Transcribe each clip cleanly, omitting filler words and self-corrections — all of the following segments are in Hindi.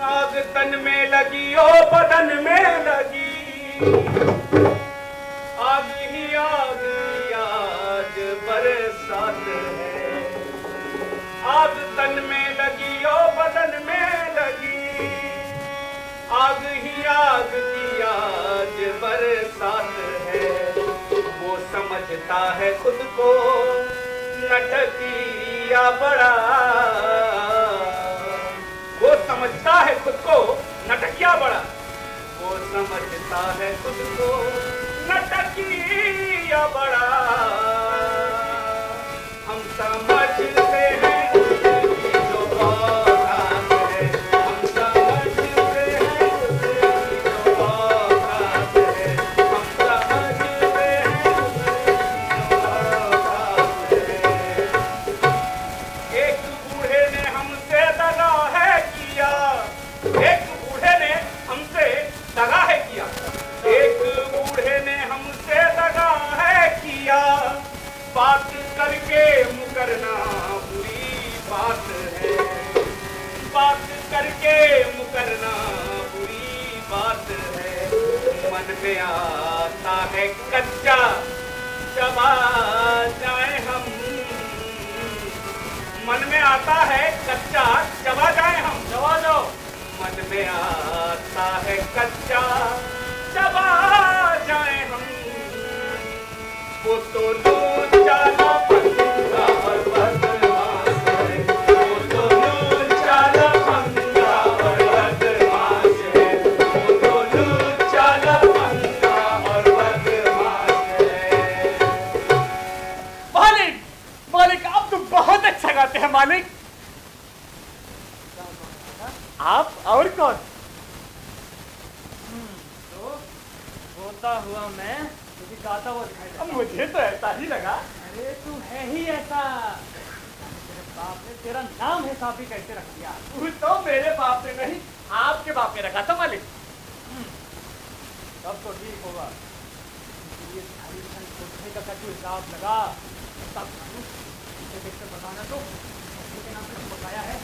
आग तन में लगी ओ बदन में लगी, आग ही आग की आज बरसात है। आग तन में लगी ओ बदन में लगी, आग ही आग की आज बरसात है। वो समझता है खुद को नटकिया बड़ा, वो समझता है खुद को नटकिया बड़ा, वो समझता है खुद को नटकिया बड़ा। हम समझते हैं उसकी जो औकात है, हम समझते हैं उसकी जो औकात है, हम समझते हैं उसकी जो औकात है। एक बूढ़े ने हमसे दगा है किया, एक बूढ़े ने हमसे दगा है किया, एक बूढ़े ने हमसे दगा है किया। बात करके मुकरना बुरी बात है, बात करके मुकरना बुरी बात है। मन में आता है कच्चा चबा जाए हम, मन में आता है कच्चा चबा जाए हम, चबा जाओ। मन में आता है कच्चा चबा जाए हम। वो तो लूचा ना पंगा और बदमाश है, वो तो लूचा ना पंगा और बदमाश है, वो तो लूचा ना पंगा और बदमाश है। मालिक, मालिक आप तो बहुत अच्छा गाते हैं मालिक। आप और कौन? तो रोता हुआ मैं तुझे गाता हुआ दिखाई देता हूं। मुझे तो ऐसा ही लगा। अरे तू है ही ऐसा। तेरे बाप ने तेरा नाम है साफी कैसे रख दिया? तू तो मेरे बाप ने नहीं, आपके बाप ने रखा था मालिक। तब तो ठीक होगा। ये थाली सन खोजने का जो हिसाब लगा तब इसे देखकर बताना तो के नाम से बताया है।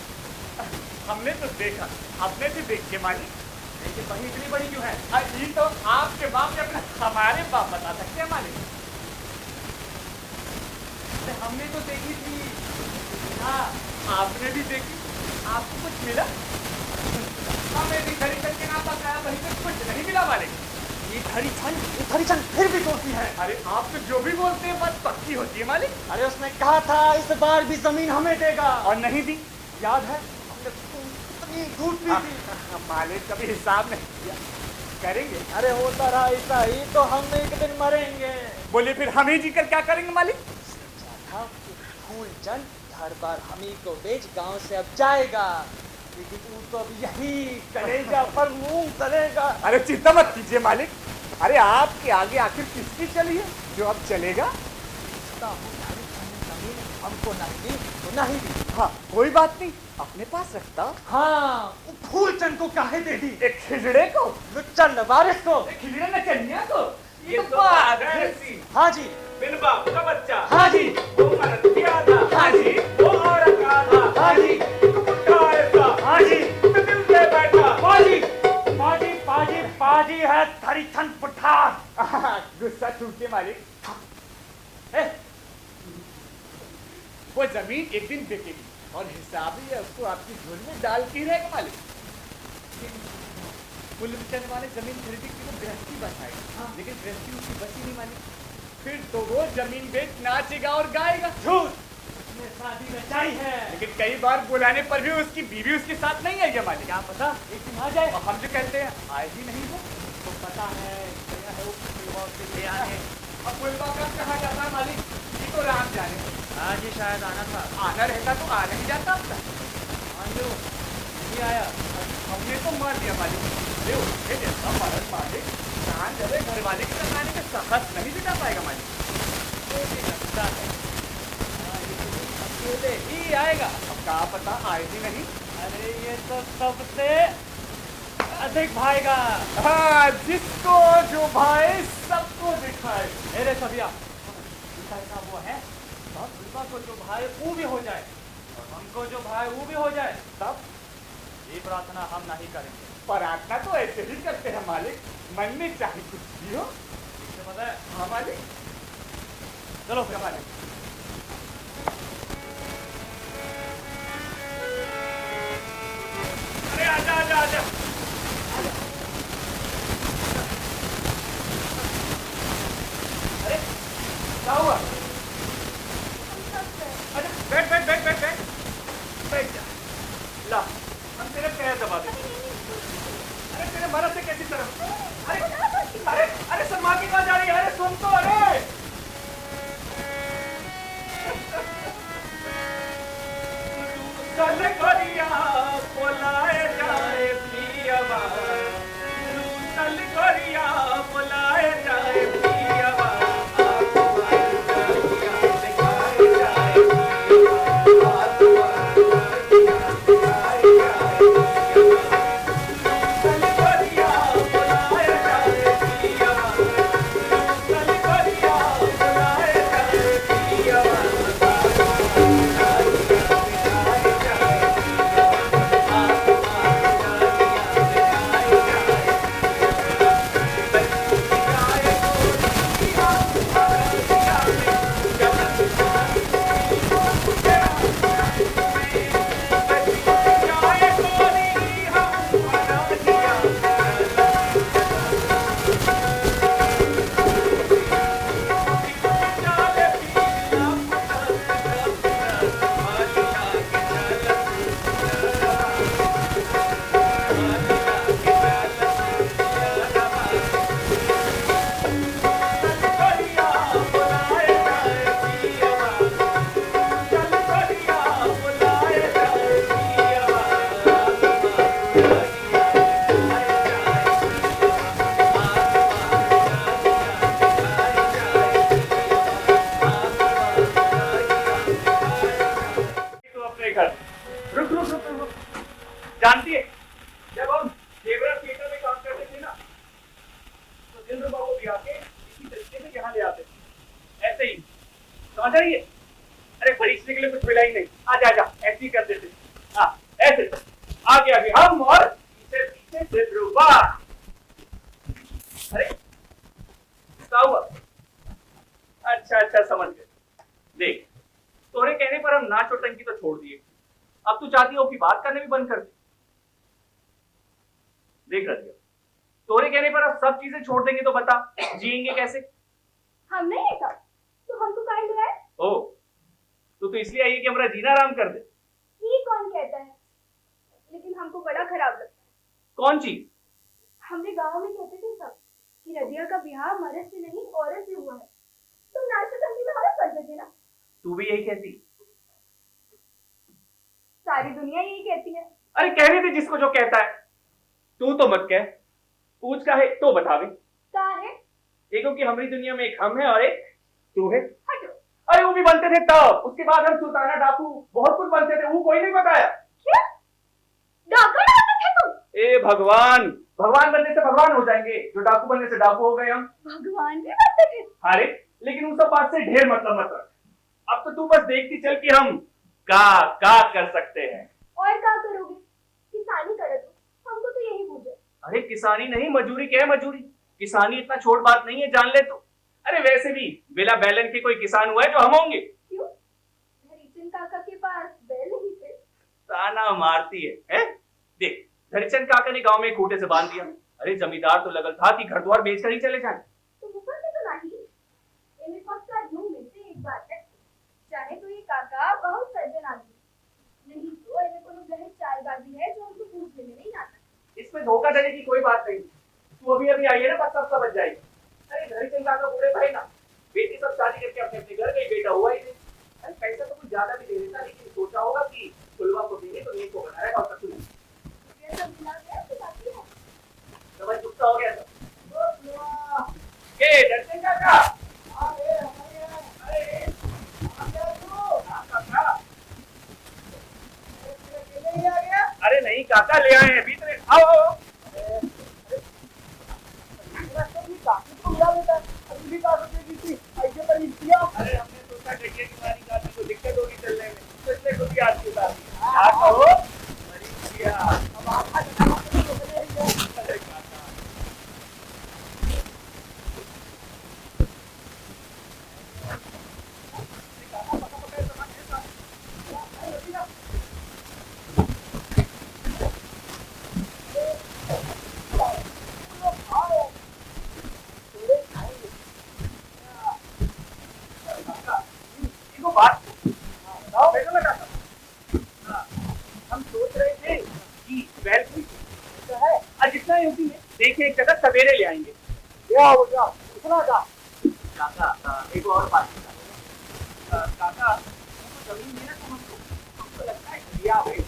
हमने तो देखा, हमने भी देख के मालिक। लेकिन वही इतनी बड़ी क्यों है? ये तो आपके बाप ने अपने हमारे बाप बता सकते हैं मालिक। अरे हमने तो देखी थी। हाँ, आपने भी देखी, आपको कुछ मिला? हमें भी खड़ी करके नाम बताया, वहीं पे कुछ नहीं मिला मालिक। ये धरी छन फिर भी दोषी है। अरे आप तो जो भी बोलते हैं बात पक्की होती है मालिक। अरे उसने कहा था इस बार भी जमीन हमें देगा। और नहीं दी। याद है हमने कितनी झूठ पी थी। मालिक कभी हिसाब नहीं किया, करेंगे। अरे होता रहा ऐसा ही तो हम एक दिन मरेंगे। बोले फिर हम ही जीकर क्या करेंगे मालिक? फूलचंद हर बार हम ही को बेच गांव से अब जाएगा, लेकिन तू तो अब यही कलेजा पर मूंग तलेगा। अरे चिंता मत कीजिए मालिक। अरे आपके आगे आखिर किसकी चली है जो अब चलेगा? जमीन हमको नहीं दी तो नहीं दी। हाँ कोई बात नहीं, अपने पास रखता। हाँ फूलचंद को काहे दे दी? एक खिजड़े को, लुच्चा लवारिस को। खिजड़े नचनिया को। ये तो बात है सी। हाँ जी। बिन बाप का बच्चा। हाँ जी। वो मर्द भी आधा। हाँ जी। वो औरत आधा। हाँ जी। तू बुढ़ा ऐसा। हाँ जी। तू दिल से बैठा। पाजी पाजी पाजी पाजी है धरीछन पुठा। गुस्सा टूटे मालिक। ए, वो जमीन एक दिन बिकेगी और हिसाब ही है उसको आपकी झोल में डाल के ही रहेगा मालिक। फूलचंद वाले जमीन खरीदी की वो गृहस्थी बचाएगा, लेकिन गृहस्थी उसकी बची नहीं मालिक। फिर तो वो जमीन बेच नाचेगा और गाएगा। झूठ, उसने शादी रचाई है। लेकिन कई बार बुलाने पर भी उसकी बीवी उसके साथ नहीं आई है मालिक। क्या पता एक दिन आ जाए। और हम जो कहते हैं आए ही नहीं वो। तो पता है गया है वो फुलवा से ले आने। अब फुलवा का कहाँ जाता है मालिक? ये तो राम जाने। आज ही शायद आना था। आना रहता तो आ नहीं जाता अब तक। मान लो नहीं आया। हमने तो मार दिया मालिक। ये उसके जैसा मर्द मालिक जान जरे घर वाले की तकाने के सखत नहीं बिता पाएगा मालिक। मुझे लगता है अकेले ही आएगा। अब क्या पता आए ही नहीं। अरे ये तो सबसे अधिक भाएगा। हाँ, जिसको जो भाई सबको दिखाए। मेरे सभिया ऐसा वो है फुलवा को जो भाई वो भी हो जाए और हमको जो भाई वो भी हो जाए, तब ये प्रार्थना हम नहीं करेंगे। प्रार्थना तो ऐसे ही करते हैं मालिक, मन में चाहे कुछ भी हो। इससे पता है, हाँ मालिक। चलो फिर। मालिक अरे आजा आजा आजा। अरे क्या हुआ? अरे बैठ बैठ बैठ बैठ बैठ बैठ जा। ला हम तेरे पैर दबा दे। अरे तेरे मरद से कैसी तरफ? अरे अरे अरे सलमा की कहाँ जा रही है? अरे सुन तो, अरे चल करिया बोलाए जाए पियवा, चल करिया बोलाए जाए पियवा, दिखाए जाए पियवा, दिखाए जाए चल करिया बोलाए जाए पियवा, चल करिया बोलाए जाए पियवा, जानती है जब हम देवरा थिएटर में काम करते थे ना, तो दिलरुबा को भी आके इसी तरीके से यहाँ ले आते थे, ऐसे ही समझ रही है? अरे परीक्षने के लिए कुछ मिला ही नहीं, आजा आजा ऐसे ही कर देते। हाँ ऐसे आगे आगे हम और पीछे पीछे दिलरुबा। अरे क्या हुआ? अच्छा अच्छा समझ गए। देख तोरे कहने पर हम नाच और टंकी तो छोड़ दिए, अब तू चाहती हो कि बात करने भी बंद कर दे। देख रही हो, तोरे कहने पर अब सब चीजें छोड़ देंगे तो बता जिएंगे कैसे? हम नहीं है कब तो हमको काहे बुलाए? ओ तो इसलिए आई है कि हमारा जीना आराम कर दे। ये कौन कहता है? लेकिन हमको बड़ा खराब लगता है। कौन चीज? हमने गांव में कहते थे सब कि रजिया का ब्याह मर्द से नहीं औरत से हुआ है। तुम नाचते टंकी में औरत करते थे ना? तू भी यही कहती? सारी दुनिया यही कहती है। अरे कहने दे जिसको जो कहता है, तू तो मत कह। पूछ का है तो बतावे। क्या है? देखो कि हमारी दुनिया में एक हम है और एक तू है। हटो। अरे वो भी बनते थे तब, उसके बाद हम सुल्ताना डाकू बहुत कुछ बनते थे, वो कोई नहीं बताया। क्या? डाकू बनते थे तुम? ए भगवान, भगवान बनने से भगवान हो जाएंगे, जो डाकू बनने से डाकू हो गए हम। भगवान भी बनते थे? अरे लेकिन उन सब बात से ढेर मतलब मत रख। अब तो तू बस देखती चल कि हम का कर सकते हैं। और क्या करोगे? किसानी करे तो हमको तो यही पूछे। अरे किसानी नहीं, मजूरी क्या है मजूरी? किसानी इतना छोट बात नहीं है, जान ले तू। अरे वैसे भी बिना बैलन के कोई किसान हुआ है जो हम होंगे? क्यों? धरीचंद काका के पास बैल नहीं थे? ताना मारती है? देख धरीचंद काका ने गांव में खूंटे से बांध दिया। अरे जमींदार तो लगल था कि घर द्वार बेचकर ही चले जाए। तो ऊपर से तो नहीं, इन्हें पक्का ढूंढ में से एक बात है, चाहे तो ये काका बहुत सज्जन आदमी, नहीं तो इन्हें कोनो गहन चालबाजी है जो हमको पूछने में नहीं आता। इसमें धोखा देने की कोई बात नहीं। तू अभी अभी आई है ना, बस सब समझ जाएगी। अरे धरीचंद काका बूढ़े भाई ना, बेटी सब शादी करके अपने अपने घर गई, बेटा हुआ ही नहीं। अरे पैसा तो कुछ ज्यादा भी दे देता, लेकिन सोचा होगा कि फुलवा को देंगे तो नींद को बनाएगा और कुछ नहीं। ये सब मिला के तो बाकी है। तो भाई गुस्सा हो गया सब। के धरीचंद काका? अरे अरे नहीं काका ले आए हैं, बीच में आओ। अरे हमने सोचा डकिया की मारी काफी को दिक्कत होगी चलने में, तो इसलिए खुद ही आज की बात। हाँ कहो। परीक्षाएं होती है। देखिए एक जगह सवेरे ले आएंगे। क्या हो गया, इतना जा। काका एक और बात काका जमीन में ना तो हमको लगता है दिया भाई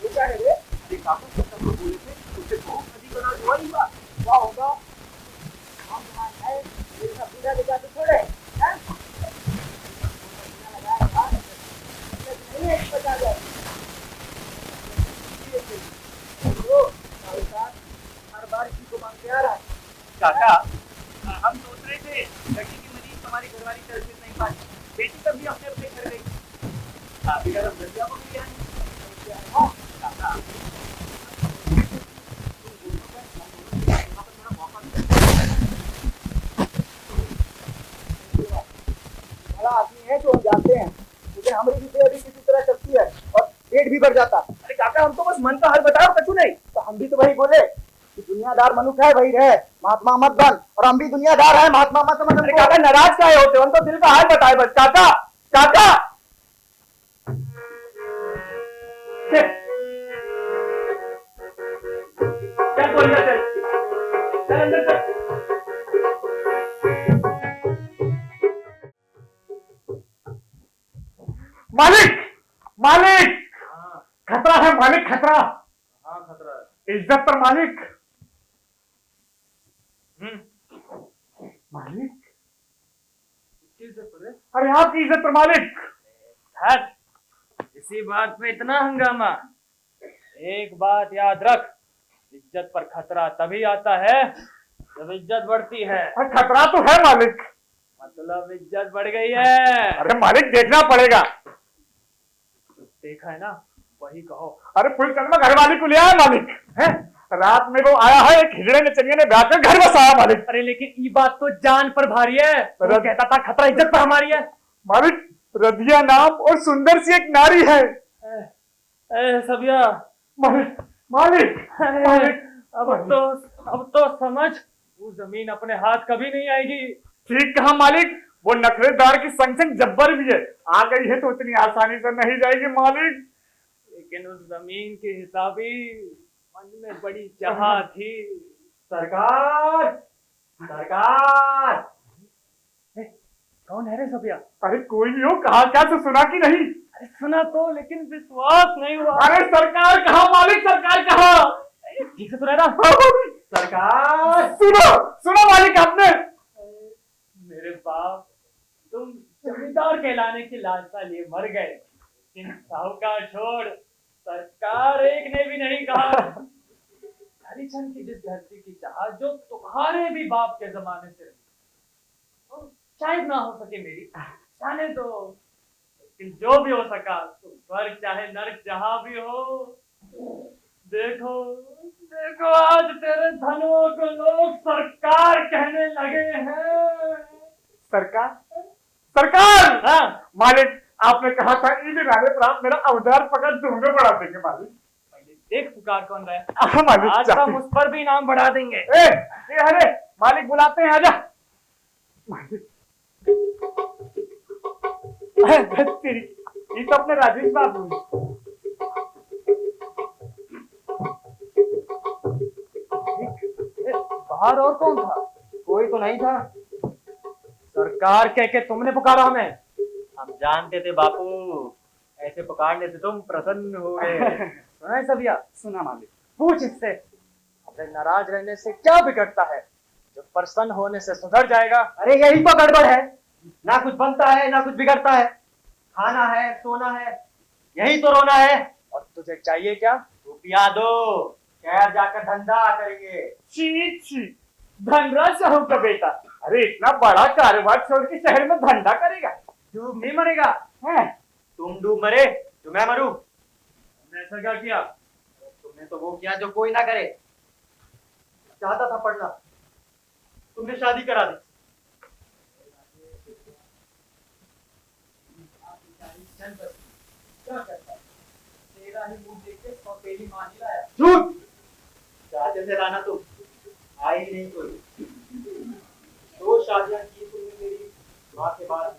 वो क्या है रे? अरे काका सब लोग बोले थे उसे बहुत नदी बना हुआ ही हुआ। क्या होगा? हम तुम्हारे है ये सब पूजा के जाते छोड़े हैं? नहीं है बचा जाए। हर बार इसी को मांग के आ रहा है। काका हम सोच रहे थे लड़की की मरीज हमारी घरवाली चल फिर नहीं पाई, बेटी तब भी अपने अपने घर गई। आप ही अगर लड़कियां को भी हाँ काका बड़ा आदमी है जो हम जानते हैं, मुझे हमारी भी तैयारी किसी तरह चलती है और पेट भी भर जाता। अरे काका हम तो बस मन का हाल बताओ कछु नहीं। तो हम भी तो वही बोले कि दुनियादार मनुष्य है वही रहे, महात्मा मत बन। और हम भी दुनियादार है, महात्मा मत समझ। अरे काका नाराज काहे होते हो, हम तो दिल का हाल बताए बस। काका काका क्या बोल रहे थे? चल अंदर चल। मालिक मालिक खतरा है मालिक, खतरा। हाँ खतरा है। इज्जत पर मालिक। मालिक अरे आपकी इज्जत पर मालिक। इसी बात पे इतना हंगामा? एक बात याद रख, इज्जत पर खतरा तभी आता है जब इज्जत बढ़ती है। अरे खतरा तो है मालिक। मतलब इज्जत बढ़ गई है। अरे मालिक देखना पड़ेगा। देखा है ना, वही कहो। अरे फुल चंद में घरवाली को ले आया मालिक है। रात में वो आया है, एक हिजड़े नचनिया ने ब्याह कर घर बसाया मालिक। अरे लेकिन ये बात तो जान पर भारी है। वो कहता था खतरा इज्जत पर हमारी है। मालिक रदिया नाम और सुंदर सी एक नारी है। सबिया मालिक मालिक मालिक अब तो समझ, वो जमीन अपने हाथ कभी नहीं आएगी। ठीक कहा मालिक। वो नखरेदार की संग संग जब्बर भी है, आ गई है तो इतनी आसानी से नहीं जाएगी मालिक। लेकिन उस जमीन के हिसाब ही मन में बड़ी चाह थी। सरकार सरकार कौन है रे सबिया? अरे कोई भी हो, कहा क्या तो सुना कि नहीं? अरे सुना तो, लेकिन विश्वास नहीं हुआ। अरे सरकार कहा मालिक, सरकार कहा। ठीक से सुना था? सरकार सुनो सुनो मालिक आपने। मेरे बाप, तुम जमींदार कहलाने की लालसा लिए मर गए, लेकिन साहूकार छोड़ सरकार एक ने भी नहीं कहा। हरिचंद की जिस धरती की चाह जो तुम्हारे भी बाप के जमाने से रही, तो शायद ना हो सके मेरी, जाने दो। लेकिन जो भी हो सका, तो स्वर्ग चाहे नर्क जहां भी हो, देखो देखो आज तेरे धनुओं को लोग सरकार कहने लगे हैं। सरकार सरकार। हाँ मालिक आपने कहा था ईद राने पर आप मेरा अवतार पकड़ दूंगे, बढ़ा देंगे मालिक। पहले देख पुकार कौन रहा है। हाँ, मालिक आज हम उस पर भी इनाम बढ़ा देंगे। अरे मालिक बुलाते हैं, आजा। मालिक तेरी, ये तो अपने राजेश बाबू हैं। बाहर और कौन था? कोई तो नहीं था। सरकार कह के तुमने पुकारा हमें? हम जानते थे बापू, ऐसे पुकारने से तुम प्रसन्न हो गए। सुना है सबिया? सुना मालिक। पूछ इससे, अपने नाराज रहने से क्या बिगड़ता है जो प्रसन्न होने से सुधर जाएगा? अरे यही तो गड़बड़ है, ना कुछ बनता है ना कुछ बिगड़ता है। खाना है, सोना है, यही तो रोना है। और तुझे चाहिए क्या? रुपया दो, शहर जाकर धंधा करेंगे। छी छी, धनराज साहू का बेटा, अरे इतना बड़ा कारोबार छोड़ के शहर में धंधा करेगा? डूब नहीं मरेगा है? तुम डूब मरे तो मैं मरूं। तुमने ऐसा क्या किया? तुमने तो वो किया जो कोई ना करे। चाहता था पढ़ना, तुमने शादी करा दी। क्या करता? तेरा ही मुंह देख के सौतेली मां ही लाया। झूठ, चाहते थे लाना तुम, आई ही नहीं कोई। दो शादियां की तुमने मेरी माँ के बाद,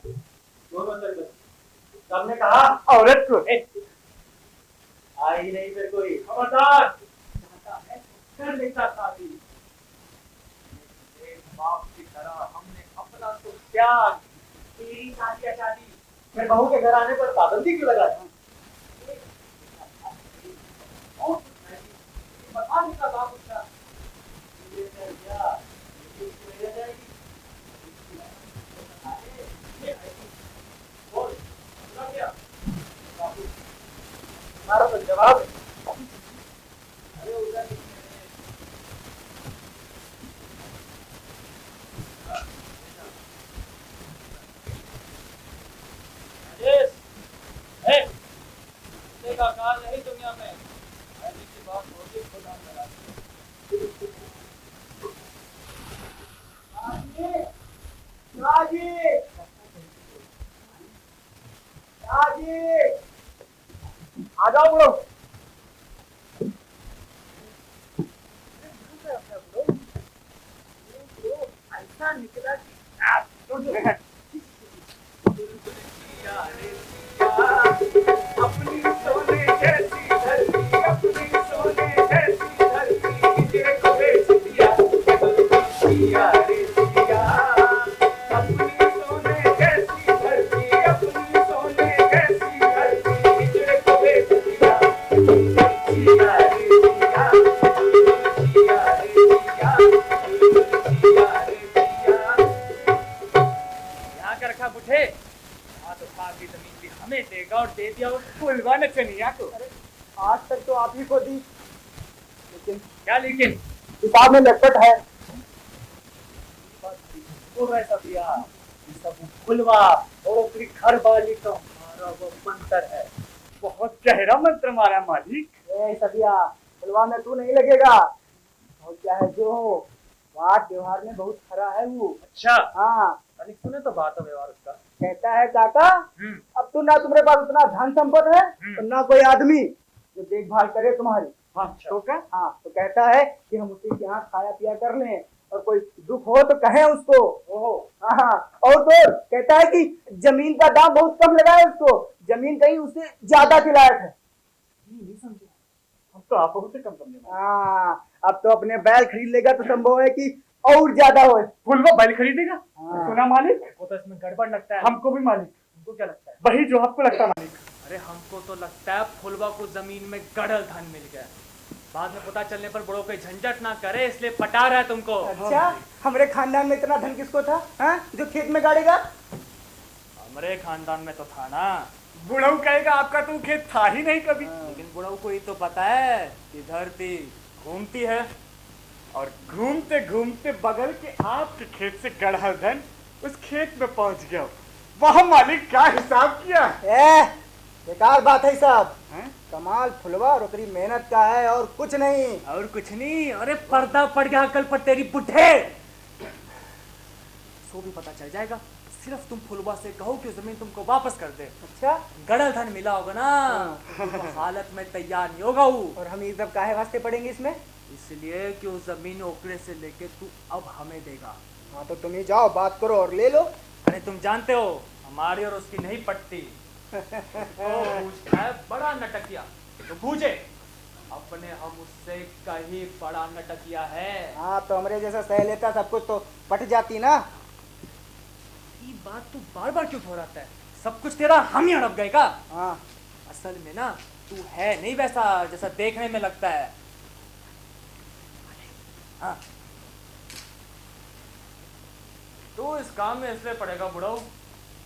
दोनों चल गई। सबने कहा औरत को आई ही नहीं फिर कोई। खबरदार! कर लेता था भी। एक बाप की तरह हमने अपना तो त्याग, तेरी शादी आजादी, मैं बहू के घर आने पर पाबंदी क्यों लगाया? और बता देता बाप उसका, ये कर दिया, ये इसको ले जाएगी, बोल, सुना क्या? बाबू, तुम्हारा तो जवाब है। अरे उधर का काल नहीं दुनिया में ऐसी की बात होगी खुदा करा। आ जाओ ब्रो। ऐसा निकला कि अपनी सोने जैसी धरती, अपनी सोने जैसी धरती तेरे को बेच दिया सिया रे सिया। अपनी सोने जैसी धरती, अपनी सोने जैसी धरती तेरे को बेच दिया सिया रे सिया, सिया रे सिया, सिया रे सिया। यहाँ का रखा बुढ़े, हाँ तो सारी जमीन भी हमें देगा और दे दिया उस फुलवा नचनिया को। आज तक तो आप ही को दी, लेकिन क्या लेकिन किताब में लटपट है। सब फुलवा और अपनी घर वाली का हमारा वो मंत्र है। बहुत गहरा मंत्र मारा मालिक। ए सबिया, फुलवा में तू नहीं लगेगा, और क्या है जो हो, बात व्यवहार में बहुत खरा है वो। अच्छा हाँ, मालिक सुने तो बात है व्यवहार उसका। कहता है काका, अब तो ना तुम्हारे पास उतना धन संपत्ति है और ना कोई आदमी जो देखभाल करे तुम्हारी। हाँ तो क्या? हाँ, तो कहता है कि हम उसी के यहाँ खाया पिया कर लें और कोई दुख हो तो कहें उसको। ओहो, हाँ, और तो कहता है कि जमीन का दाम बहुत कम लगा है उसको, जमीन कहीं उससे ज्यादा की लायक है। नहीं समझे, हम तो आप बहुत कम समझे। हाँ, अब तो अपने बैल खरीद लेगा तो संभव है कि और ज्यादा हो। फुलवा बैल खरीदेगा? हाँ। सुना मालिक, वो तो इसमें गड़बड़ लगता है। हमको भी मालिक। हमको क्या लगता है? वही जो आपको लगता है मालिक। अरे हमको तो लगता है फुलवा को जमीन में गड़ल धन मिल गया, बाद में पता चलने पर बड़ों कोई झंझट ना करे इसलिए पटा रहा है तुमको। अच्छा, हमारे खानदान में इतना धन किसको था, हाँ, जो खेत में गाड़ेगा? हमारे खानदान में तो था ना। बुढ़ऊ कहेगा आपका तो खेत था ही नहीं कभी। लेकिन बुढ़ऊ को ये तो पता है कि धरती घूमती है और घूमते घूमते बगल के आपके खेत से गढ़ा धन उस खेत में पहुंच गया। वह मालिक क्या हिसाब किया? बेकार बात है सब। कमाल फुलवा और तेरी मेहनत का है और कुछ नहीं। और कुछ नहीं? अरे पर्दा पड़ गया कल पर तेरी बुढ़े। सो भी पता चल जाएगा, सिर्फ तुम फुलवा से कहो कि जमीन तुमको वापस कर दे। अच्छा, गड़ल धन मिला होगा ना, तो हालत में तैयार नहीं होगा वो। और हम ये सब काहे वास्ते पड़ेंगे इसमें? इसलिए कि वो जमीन ओकरे से लेके तू अब हमें देगा। हाँ, तो तुम ही जाओ, बात करो और ले लो। अरे तुम जानते हो हमारी और उसकी नहीं पटती। तो पूछता है बड़ा नटकिया, तो पूछे अपने हम उससे कहीं बड़ा नटकिया है। हाँ, तो हमरे जैसा सह लेता सब कुछ तो पट जाती ना। ये बात तू बार बार क्यों दोहराता है? सब कुछ तेरा हम ही हड़प गए का? हाँ, असल में ना तू है नहीं वैसा जैसा देखने में लगता है। हाँ, तो इस काम में इसलिए पड़ेगा बुढ़ाऊ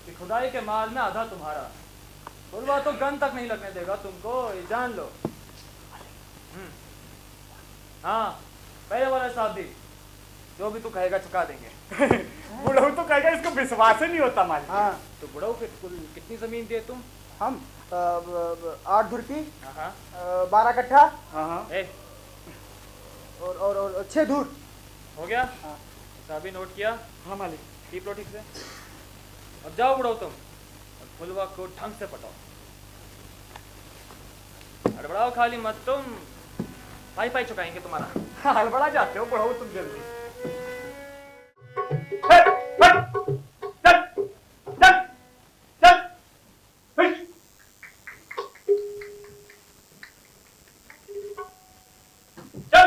कि खुदाई के माल में आधा तुम्हारा। फुलवा तो गन तक नहीं लगने देगा तुमको, ये जान लो। हाँ, पहले वाला साहब भी जो भी तू कहेगा चुका देंगे। बुढ़ऊ तो कहेगा इसको विश्वास ही नहीं होता मालिक। हाँ, तो बुढ़ऊ फिर कुल कितनी जमीन दिए तुम? हम 8 धुरकी, हाँ 12 कट्ठा हाँ, और 6 धूर। हो गया? हाँ। सभी नोट किया? हाँ मालिक। कीप लो ठीक से। अब जाओ बुढ़ाओ तुम और फुलवा को ढंग से पटाओ। हड़बड़ाओ खाली मत तुम, पाई पाई चुकाएंगे तुम्हारा। हड़बड़ा जाते हो बुढ़ाओ तुम जल्दी। चल चल चल चल चल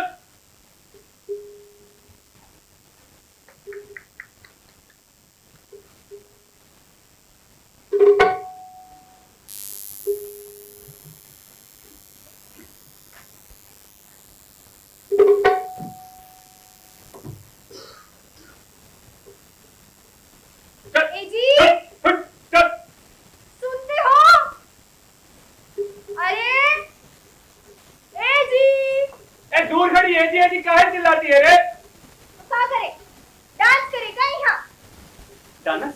ए दूर खड़ी है जी काहे चिल्लाती है रे? क्या करे? डांस करेगा यहाँ? डांस?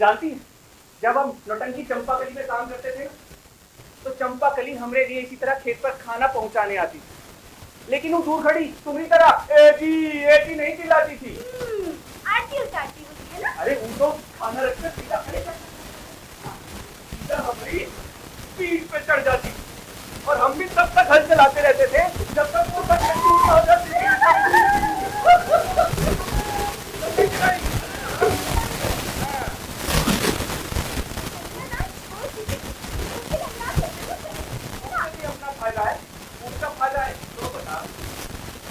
जानती है जब हम नौटंकी चंपाकली में काम करते थे तो चंपाकली हमरे लिए इसी तरह खेत पर खाना पहुंचाने आती थी, लेकिन वो दूर खड़ी तुम्हारी तरह ए जी नहीं चिल्लाती थी। आरती उतारती होती है ना? अरे वो तो खाना रखकर सीधा हमारी पीठ पे चढ़ जाती और हम भी तब तक हल चलाते रहते थे जब तक वो टूट ना हो जाती। अपना फायदा है उनका फायदा है तो बता।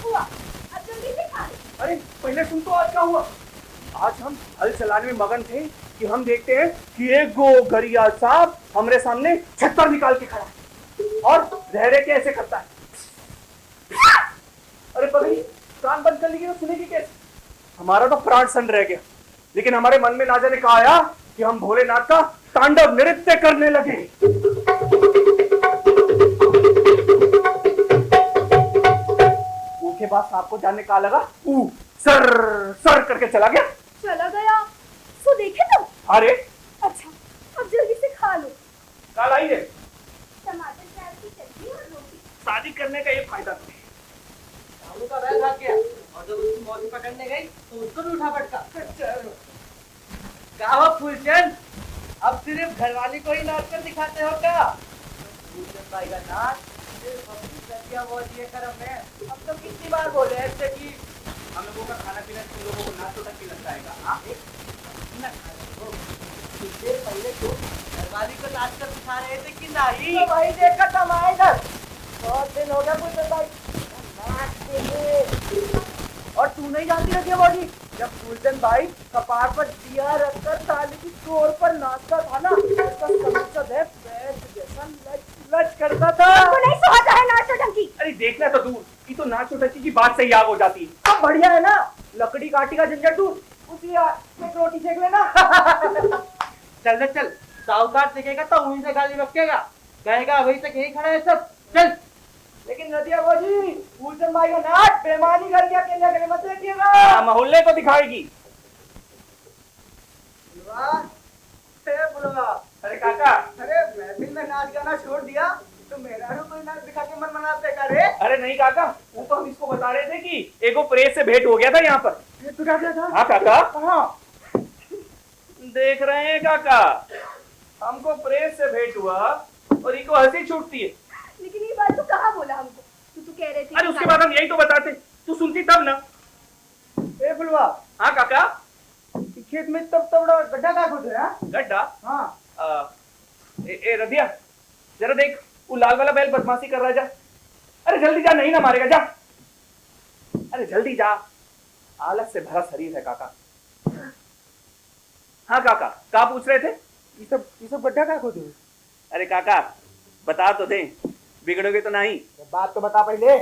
हुआ, अब जल्दी से खा लो। अरे पहले सुन तो आज क्या हुआ। आज हम हल चलाने में मगन थे कि हम देखते हैं कि एक गोगरिया साहब हमारे सामने छत्तर निकाल के खड़ा है और रह रहे कैसे करता है। अरे पगड़ी कान बंद कर लीजिए तो सुनेगी कैसे? हमारा तो प्राण सन रह गया, लेकिन हमारे मन में ना जाने कहा आया कि हम भोलेनाथ का तांडव नृत्य करने लगे। के बाद सांप को जानने कहा लगा सर सर करके चला गया। सो देखे तुम? अरे अच्छा, अब जल्दी से खा लो। कल आई है टमाटर प्याज की चटनी और रोटी। शादी करने का ये फायदा तो है। बाबू का बैग भाग गया और जब उसकी मौसी पकड़ने गई तो उसको भी उठा पटका। क्या हो फूलचंद, अब सिर्फ घरवाली को ही नाच कर दिखाते हो क्या? फूलचंद भाई का नाच सिर्फ अपनी सतिया वो दिए करम में। अब तो कितनी बार बोले ऐसे कि हम लोगों का खाना पीना तुम लोगों को नाच तो तक लगता है। हाँ ना खाओ। इससे पहले तो घरवाली को नाच कर दिखा रहे थे कि नहीं? तो भाई देखा था मैं इधर बहुत दिन हो गया फूलचंद भाई नाचते हुए। और तू नहीं जानती है क्या बॉडी, जब फूलचंद भाई कपार पर दिया रखकर ताली की चोर पर नाचता था ना, उसका कमीज है पैर जैसा लच करता था। आपको नहीं सुहाता है नाच नौटंकी? अरे देखना तो दूर, ये तो नाच उठकी की बात से ही आग हो जाती है। अब बढ़िया है ना, लकड़ी काटी का झंझट दूर, उसी एक रोटी सेक लेना। चल चल, साहूकार देखेगा तो वहीं से गाली बकेगा, कहेगा वही तक यही खड़ा है सब। चल। लेकिन रतिया बाजी फूलचंद भाई का नाच बेमानी करके अकेले अकेले मत देखिएगा, मोहल्ले को दिखाएगी। बुलवा। अरे काका, अरे महफिल में नाच गाना छोड़ दिया तो मेरा कोई नाच दिखा के मन मनाते करे। अरे नहीं काका, वो तो हम इसको बता रहे थे कि एगो प्रेस से भेंट हो गया था यहाँ पर। तू क्या था? हाँ काका, हाँ देख रहे हैं काका, हमको प्रेस से भेंट हुआ और इनको हंसी छूटती है। लेकिन ये बात तो कहाँ बोला हमको? तू कह रहे थे। अरे उसके बाद हम यही तो बताते, तू सुनती तब ना। ए बुलवा। हाँ काका। खेत में तब बड़ा गड्ढा का खोद है? गड्ढा? हाँ। ए रधिया, जरा देख वो लाल वाला बैल बदमाशी कर रहा है, जा। अरे जल्दी जा, नहीं ना मारेगा, जा। अरे जल्दी जा, आलस से भरा शरीर है काका। हाँ काका, क्या पूछ रहे थे? ये सब गड्ढा का खोद है? अरे काका बता तो दे, बिगड़ोगे तो नहीं। बात तो बता पहले।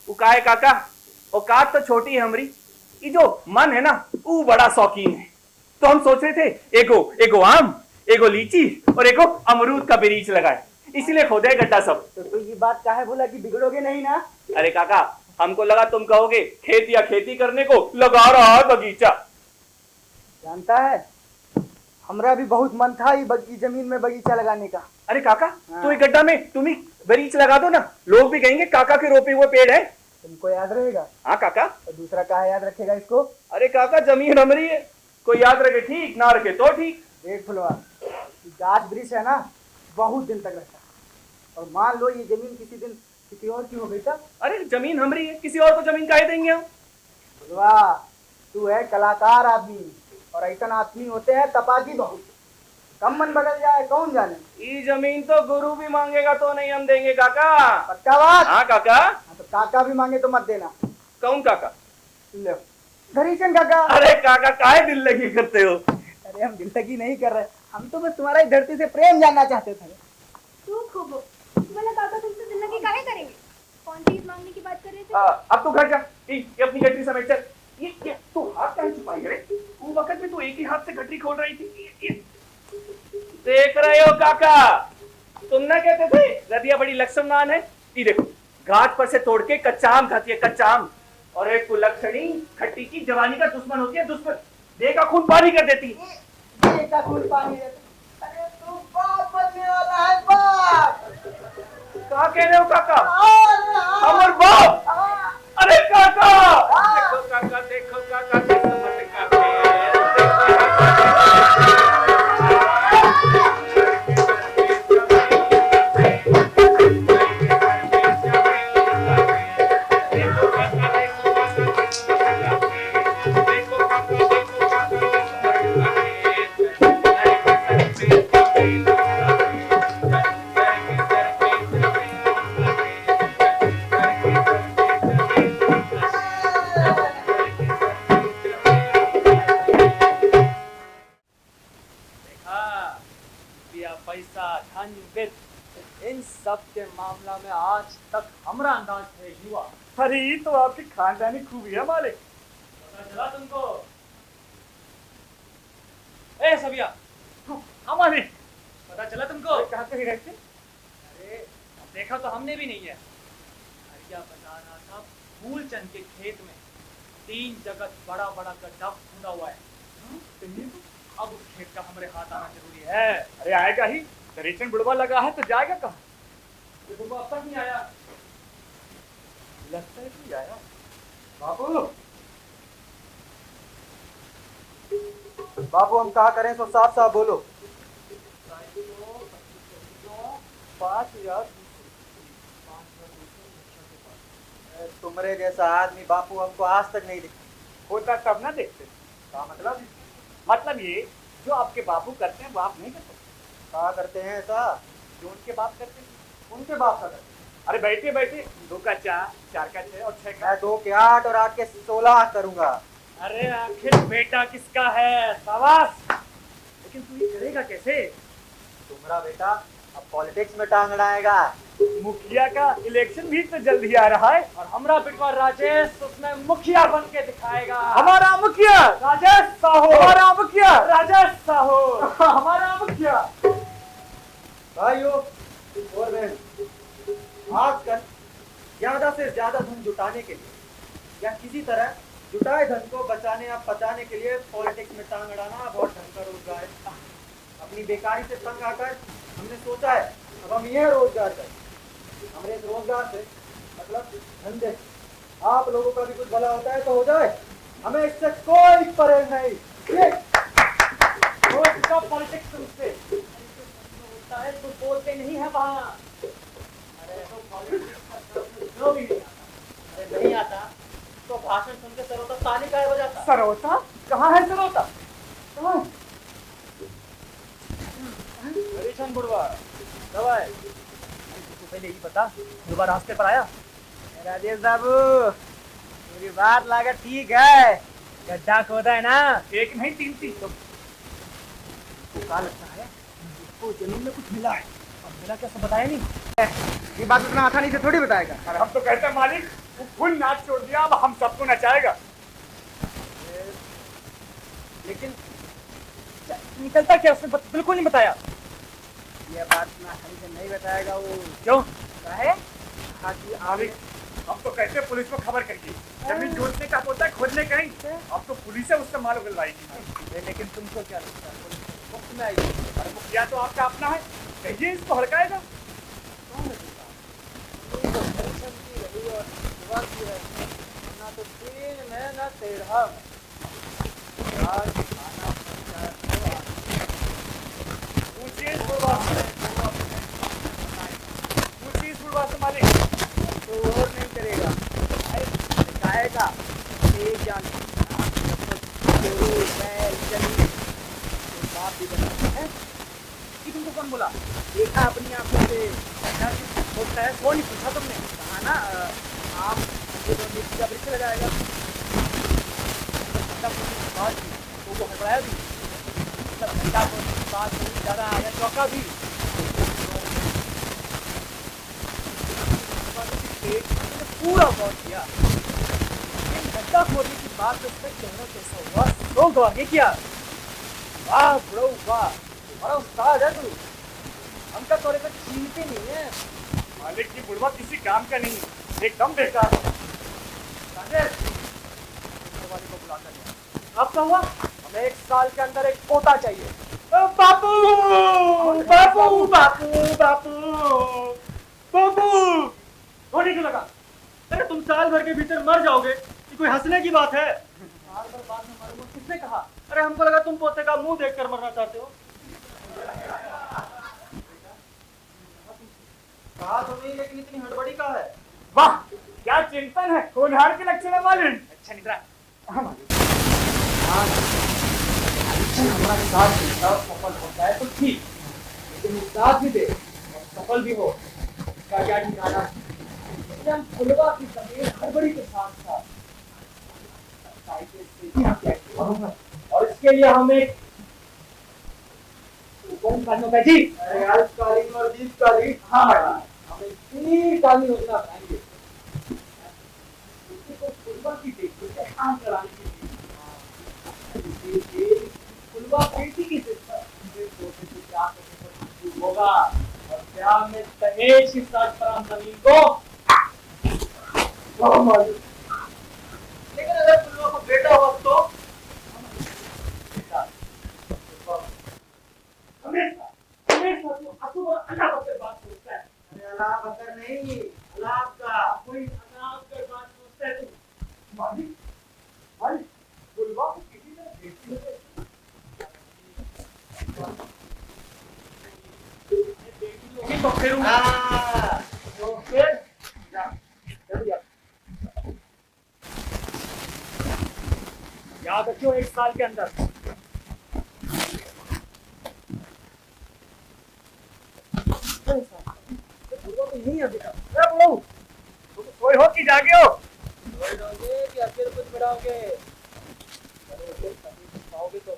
वो का है काका, औकात तो छोटी है हमारी, ये जो मन है ना वो बड़ा शौकीन है। तो हम सोच रहे थे एगो आम, एगो लीची और एगो अमरूद का बीज लगाए, इसीलिए खोदे गड्ढा सब। तो ये बात काहे बोला कि बिगड़ोगे नहीं ना? अरे काका, हमको लगा तुम कहोगे खेती करने को लगा रहा है बगीचा। जानता है हमरा भी बहुत मन था ये जमीन में बगीचा लगाने का। अरे काका, हाँ। तो एक गड्ढा में तुम ही बरीच लगा दो ना, लोग भी कहेंगे काका के रोपे हुए पेड़ है। तुमको याद रहेगा। हाँ काका। और दूसरा कहा याद रखेगा इसको? अरे काका जमीन हमारी है, कोई याद रखे ठीक, ना रखे तो ठीक। देख फुलवा, गाछ वृक्ष है ना बहुत दिन तक रहता है, और मान लो ये जमीन किसी दिन किसी और की हो गई तब? अरे जमीन हमारी है, किसी और को जमीन काहे देंगे हम? फुलवा तू है कलाकार आदमी, और ऐसा आदमी होते हैं तपाकी बहुत, कम मन बदल जाए कौन जाने। ये जमीन तो गुरु भी मांगेगा तो नहीं हम देंगे काका। पक्का बात? हाँ काका। हाँ, तो काका भी मांगे तो मत देना। कौन काका? लो धरीचंद काका। अरे काका काहे दिल लगी करते हो? अरे हम दिलतगी नहीं कर रहे, हम तो बस तुम्हारा इस धरती से प्रेम जानना चाहते थे। तू खूब हो, तुम्हारा काका तुमसे दिल लगी काहे करेंगे? कौन चीज मांगने की बात कर रहे थे? अब तू घर जा, ये अपनी गठरी समेट चल। ये तू हाथ काहे छुपाई रे? वो वक्त में तू एक ही हाथ से गठरी खोल रही थी। देख रहे हो काका, तुम ना कहते थे रदिया बड़ी लक्ष्मणान है, ये देखो घाट पर से तोड़ के कच्चा आम खाती है, कच्चा आम। और एक कुलक्षणी खट्टी की जवानी का दुश्मन होती है, दुश्मन। देह का खून पानी कर देती है। ये का खून पानी है। अरे तू बाप बनने वाला है, बाप। कहा कह रहे हो काका? और हमर बाप। हाँ। अरे काका, हाँ। देखो काका, देखो काका, देखो मत काका। पैसा धन वित्त इन सब के मामला में आज तक हमरा अंदाज है युवा। अरे ये तो आपकी खानदानी खूबी है मालिक। पता चला तुमको? ए सबिया, हमारी पता चला तुमको? कहाँ कहीं रहते? अरे अब देखा तो हमने भी नहीं है। हरिया बता रहा था फूलचंद के खेत में 3 जगह बड़ा बड़ा गड्ढा खुदा हुआ है। अब उस खेत का हमारे हाथ आना जरूरी है। अरे आएगा ही, दरीचन बुढ़वा लगा है तो जाएगा कहाँ? तो तुमको अब तक नहीं आया? लगता है कि आया। बाबू, बाबू हम कहा करें तो साफ साफ बोलो। 5,000 तुम्हारे जैसा आदमी बापू हमको आज तक नहीं दिखा। होता तब ना देखते। क्या मतलब? मतलब ये जो आपके बापू करते हैं वो आप नहीं करते। कहा करते हैं ऐसा? जो उनके बाप करते हैं। उनके बाप का करते हैं। अरे बैठे बैठे 2 का 4, 4 का 6 और 6 का। मैं 2 के 8 और 8 के 16 करूंगा। अरे आखिर बेटा किसका है? शाबाश। लेकिन तू ये करेगा कैसे? तुम्हारा बेटा अब पॉलिटिक्स में टांग अड़ाएगा। मुखिया का इलेक्शन भी तो जल्दी आ रहा है। और हमरा बेटवा राजेश उसमें मुखिया बन के दिखाएगा। हमारा मुखिया राजेश साहू, हमारा मुखिया राजेश साहू, हमारा मुखिया। भाइयों और बहन, आजकल ज्यादा से ज्यादा धन जुटाने के लिए या किसी तरह जुटाए धन को बचाने या बचाने के लिए पॉलिटिक्स में टांग अड़ाना बहुत ढंग का रोजगार है। अपनी बेकारी से तंग आकर हमने सोचा है अब हम यह रोजगार करें। हमारे इस रोजगार से मतलब धंधे से आप लोगों का भी कुछ भला होता है तो हो जाए, हमें इससे कोई परहेज नहीं। ये रोज का पॉलिटिक्स तुमसे होता है तो बोलते नहीं है वहाँ। अरे तो पॉलिटिक्स जो भी नहीं आता, अरे नहीं आता तो भाषण सुन के सरोता ताली का बजाता। सरोता कहाँ है? सरोता कहाँ है? हरीशन बुढ़वा दवा है। तो पहले ये बता, बुढ़वा रास्ते पर आया? राजेश बाबू मेरी बात लागत ठीक है। गड्ढा खोदा है ना? एक नहीं 3 तो क्या लगता है उसको जमीन में कुछ मिला है। और मिला क्या, सब बताया नहीं? ये बात इतना आसानी से थोड़ी बताएगा। और हम तो कहते हैं मालिक वो फुल नाच छोड़ दिया, अब हम सबको नचाएगा। लेकिन निकलता क्या उसने बिल्कुल नहीं बताया। ये बात इतना आसानी से नहीं बताएगा वो। क्यों? है मालिक हम तो कहते हैं पुलिस को खबर करिए। जमीन जोतने का होता है, खोदने का नहीं। अब तो पुलिस है उससे माल उगलवाएगी। लेकिन तुमको क्या लगता है मुफ्त में आई? अरे मुखिया तो आपका अपना है, कहिए इसको हड़काएगा। ना तो 3 में ना 13 में। पूछिए इस बुढ़वा से मालिक। तो और नहीं करेगा, दिखाएगा एक जान बाप भी बनाता है। कि तुमको कौन बोला? देखा अपनी आंखों से। होता है कौन नहीं पूछा तुमने? कहा ना आप ये तो मिर्ची का वृक्ष लगाएगा। तो वो हटवाया भी मतलब घंटा को बात ज़्यादा आया चौका भी। पूरा बहुत किया लेकिन घंटा खोलने की बात तो उसका कहना कैसा हुआ? लोग तो आगे किया। वाह ब्रो वाह, बड़ा उस्ताद है तू। हमका तोरे को छीनते नहीं है। मालिक की बुढ़वा किसी काम का नहीं है। एकदम बेकार। राजेश, वाली को बुला कर लिया। अब क्या हुआ? हमें 1 साल के अंदर एक पोता चाहिए। बापू बापू बापू बापू बापू होने क्यों लगा? अरे तुम साल भर के भीतर मर जाओगे, ये कोई हंसने की बात है? साल भर बाद में मरूंगा किसने कहा? अरे हमको लगा तुम पोते का मुंह देखकर मरना चाहते हो। कहा तो नहीं, लेकिन इतनी हड़बड़ी का है। वाह क्या चिंतन है, होनहार के लक्षण है मालिन। अच्छा निद्रा। हमारा साथ देता और सफल होता है तो ठीक, लेकिन साथ भी दे और सफल भी हो, इसका क्या ठिकाना? इसलिए हम फुलवा की जमीन हड़बड़ी के साथ साथ और इसके लिए हम एक कौन कानों का जी कालीन और दीपकालीन, हाँ हमें दीपकालीन योजना बनाएंगे। उसी को फुलवा की देखते से काम कराने के लिए फुलवा बेटी की होगा और प्यार में दहेज की शर्त पर हम जमीन को लेकिन अगर फुलवा को बेटा हो तो हमेशा हमेशा तो अशुभ और अनाप से बात सोचता है। अरे अलाप बकर नहीं, अलाप का कोई अनाप कर बात सोचता है तो मालिक मालिक फुलवा को किसी तरह बेटी हो तो फिर तो फिर याद रखियो 1 साल के अंदर। नहीं है बेटा, तुम सोए हो कि जागे हो? कि अकेले कुछ बढ़ाओगे, पाओगे तो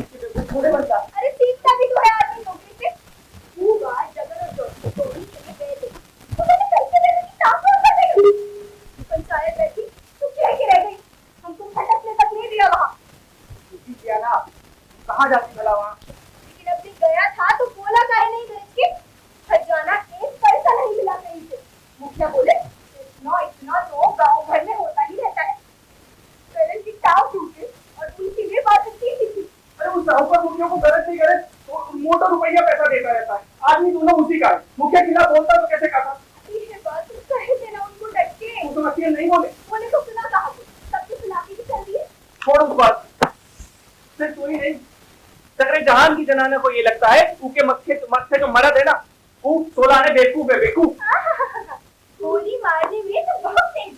अरे सीखता भी तो है आदमी नौकरी से। पूरा जगह और जोड़ तो उनके लिए गए थे। तो मैंने कैसे देने की ताकत कर दी। पंचायत बैठी तो क्या ही रह गई। हमको फटकने तक नहीं दिया वहाँ। किया ना, कहाँ जाती भला वहाँ? लेकिन अब भी गया था तो बोला काहे नहीं गए कि खजाना 1 पैसा नहीं मिला कहीं से। मुखिया बोले इतना तो गाँव भर में होता ही रहता है। पेरेंट्स की टाव टूटे और उनकी भी बात अच्छी थी। अरे उस साहूकार मुखिया को गलत नहीं करे तो मोटा रुपया पैसा देता रहता है, आदमी दोनों उसी का है। मुखिया खिलाफ बोलता तो कैसे कहा? ये बात तो कहे देना उनको डट के। वो तो नसीहत नहीं बोले, बोले तो सुना कहा सबकी सुनाती भी चल रही है। छोड़ उस बात, सिर्फ तू ही नहीं, सगरे जहान की जनाना को ये लगता है उनके मत्थे जो मरद है ना वो 16 आने बेवकूफ है, बेवकूफ। गोली मारने में तो बहुत तेज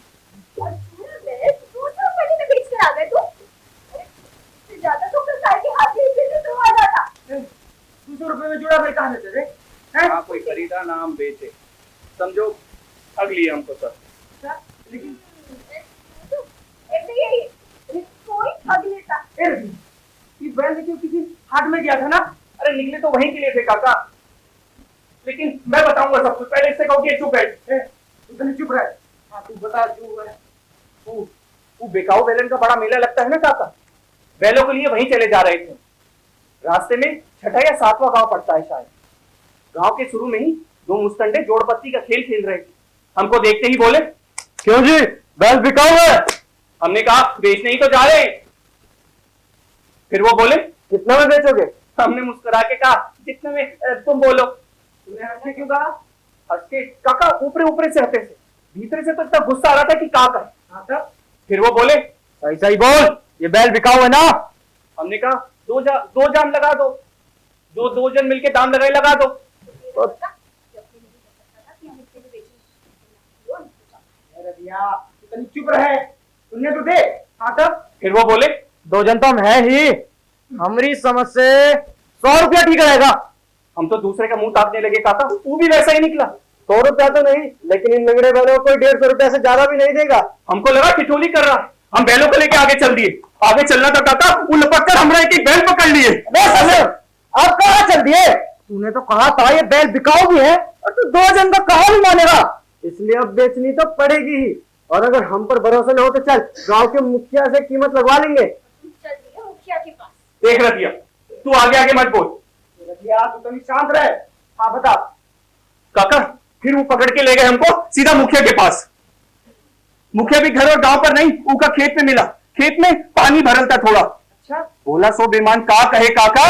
और पूरा बेस 200 रुपए में बेच कर आ गए तू। अरे ज्यादा तो सरकार के हाथ में से तो आ जाता। 200 रुपए में जुड़ा भाई कहाँ देते थे? हाँ कोई खरीदा ना हम बेचे, समझो अगली हमको सर। लेकिन ऐसे ही कोई ठग लेता। ये बैल लेके किसी हाट में गया था ना? अरे निकले तो वहीं के लिए थे काका, लेकिन मैं बताऊंगा सब कुछ। पहले इससे कहो कि चुप बैठ। इतनी चुप रहे। हाँ तू बता, तू वो बेकाऊ बैलन का बड़ा मेला लगता है ना काका, बैलों के लिए वहीं चले जा रहे थे। रास्ते में छठा या सातवां गांव पड़ता है शायद। गांव के शुरू में ही दो मुस्तंडे जोड़पत्ती का खेल खेल रहे थे। हमको देखते ही बोले, क्यों जी बैल बिकाऊ है? हमने कहा बेचने ही तो जा रहे हैं। फिर वो बोले, कितना में बेचोगे? हमने मुस्कुरा के कहा, जितने में तुम बोलो। तुमने हंसने क्यों कहा? हंस के काका ऊपरे ऊपरे से हंसे थे, भीतर से तो इतना गुस्सा आ रहा था कि काका। हाँ तब? फिर वो बोले, ऐसा ही बोल, ये बैल बिकाऊ है ना? हमने कहा दो जान लगा दो, जो दो जन मिलके दाम लगाए लगा दो। चुप रहे, तुमने तो दे। हाँ तब? फिर वो बोले, दो जन तो हम है ही, हमारी समझ से 100 रुपया ठीक रहेगा। हम तो दूसरे का मुंह ताकने लगे काका, वो भी वैसा ही निकला। 100 रुपया तो नहीं, लेकिन इन लंगड़े बैलों को 150 रुपया से ज्यादा भी नहीं देगा। हमको लगा ठिठोली कर रहा है। हम बैलों को लेके आगे चल दिए। आगे चलना था काका, वो लपक कर हमरा एक बैल पकड़ लिए। अब कहाँ चल दिए? तूने तो कहा था ये बैल बिकाऊ भी है, और तू दो जन का कहा नहीं मानेगा, इसलिए अब बेचनी तो पड़ेगी ही। और अगर हम पर भरोसा न हो तो चल गांव के मुखिया से कीमत लगवा लेंगे। चल दिया मुखिया के पास। देख रतिया, तू आगे आगे मत बोल। रतिया तू तो शांत रहे। हाँ बता। काका फिर वो पकड़ के ले गए हमको सीधा मुखिया के पास। मुखिया भी घर और गांव पर नहीं, उनका खेत में मिला। खेत में पानी भरल था थोड़ा। अच्छा बोला, सो बेमान का कहे काका।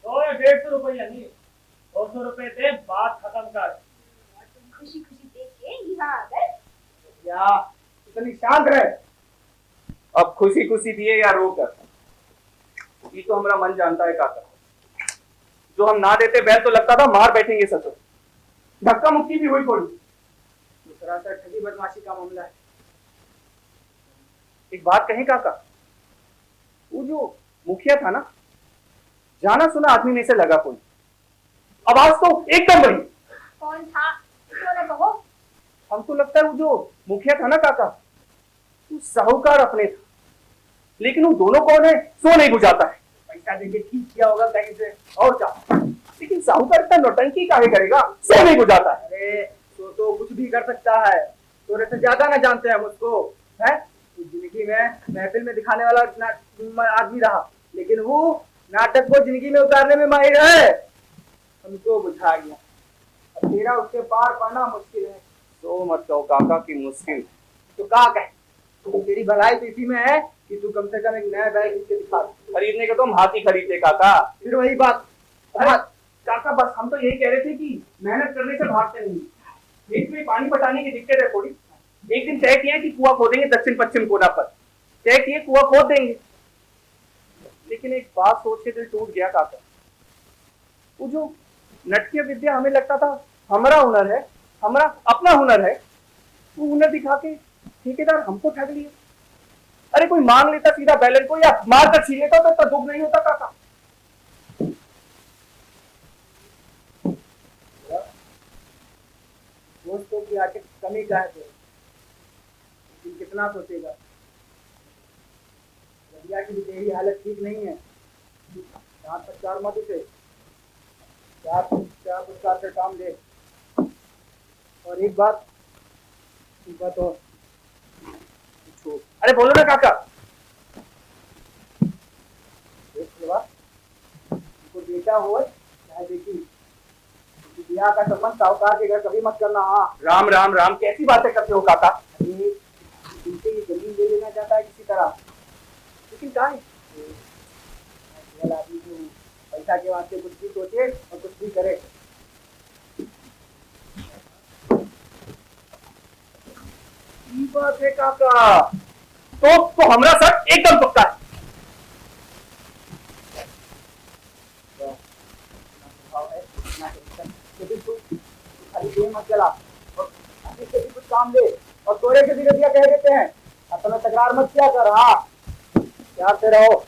150 रुपया नहीं, 200 रुपए दे, बात खत्म कर। तुम खुशी खुशी देख के यहाँ आ गए। या इतनी शांत रहे। अब खुशी खुशी दिए या रो कर, ये तो हमारा मन जानता है काका। जो हम ना देते बैल तो लगता था मार बैठेंगे ससुर, धक्का मुक्की भी हुई थोड़ी। दूसरा सर ठगी बदमाशी का मामला है। एक बात कहें काका, वो जो मुखिया था ना, जाना सुना आदमी में से लगा कोई, आवाज तो एकदम बड़ी। कौन था? तो न कहो। हमको लगता है वो जो मुखिया था ना काका, वो साहूकार अपने था, लेकिन वो दोनों कौन है सो नहीं बुझाता है। पैसा देके ठीक किया होगा कहीं से, और क्या। लेकिन साहूकार इतना नौटंकी काहे करेगा, सो नहीं बुझाता है। अरे तो कुछ भी कर सकता है, तोरे से ज्यादा ना जानते हैं मुझको, है? जिंदगी में महफिल में दिखाने वाला आदमी रहा, लेकिन वो नाटक को जिंदगी में उतारने में माहिर है। हमको बुझा गया, अब तेरा उसके पार पाना मुश्किल है। तो मत कहो काका की मुश्किल। तो कहा कहे, तो तेरी भलाई तो इसी में है कि तू कम से कम एक नया बैग खरीद के दिखा। खरीदने का तो हम हाथ ही खरीदते काका। फिर वही बात। अरे काका बस हम तो यही कह रहे थे कि मेहनत करने से भागते नहीं। खेत में पानी पटाने की दिक्कत है थोड़ी। एक दिन तय किया कि कुआं खोदेंगे दक्षिण पश्चिम कोना पर, तय किए कुआं खोद देंगे। लेकिन एक बात सोच के दिल टूट गया काका, वो जो नटकीय विद्या हमें लगता था हमारा हुनर है, हमारा अपना हुनर है, वो हुनर दिखा के ठेकेदार हमको ठग लिए। अरे कोई मांग लेता सीधा बैलन को या मार कर छीन लेता तो इतना दुख नहीं होता काका। दोस्तों की आखिर कमी क्या है? तो कितना सोचेगा। रबिया की भी तेरी हालत ठीक नहीं है। यहाँ पर चार मत उसे, चार पुरस्कार से काम दे। और एक बात और, अरे बोलो ना काका। उनको बेटा हो चाहे बेटी, ब्याह का संबंध साहूकार के घर कभी मत करना। हाँ राम राम राम, कैसी बातें करते हो काका। उनसे ये जमीन ले लेना चाहता है किसी तरह, लेकिन कहा है आदमी जो पैसा के वास्ते कुछ भी सोचे और कुछ भी करे। बात है काका, तो हमरा सर एकदम पक्का है। मत चला और से भी कुछ काम दे, और तोड़े से भी रतिया कह देते हैं अपना तकरार मत किया कर। हाँ प्यार से रहो।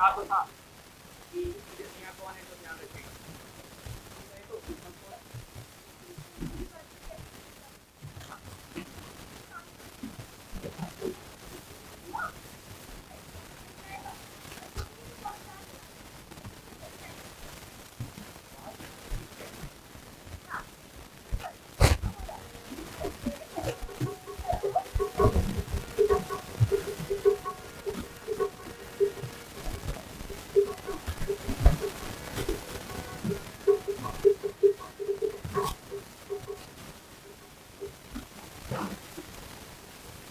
कहा तो था कि जैसे यहाँ कौन है तो ध्यान रखेगा। नहीं तो हमको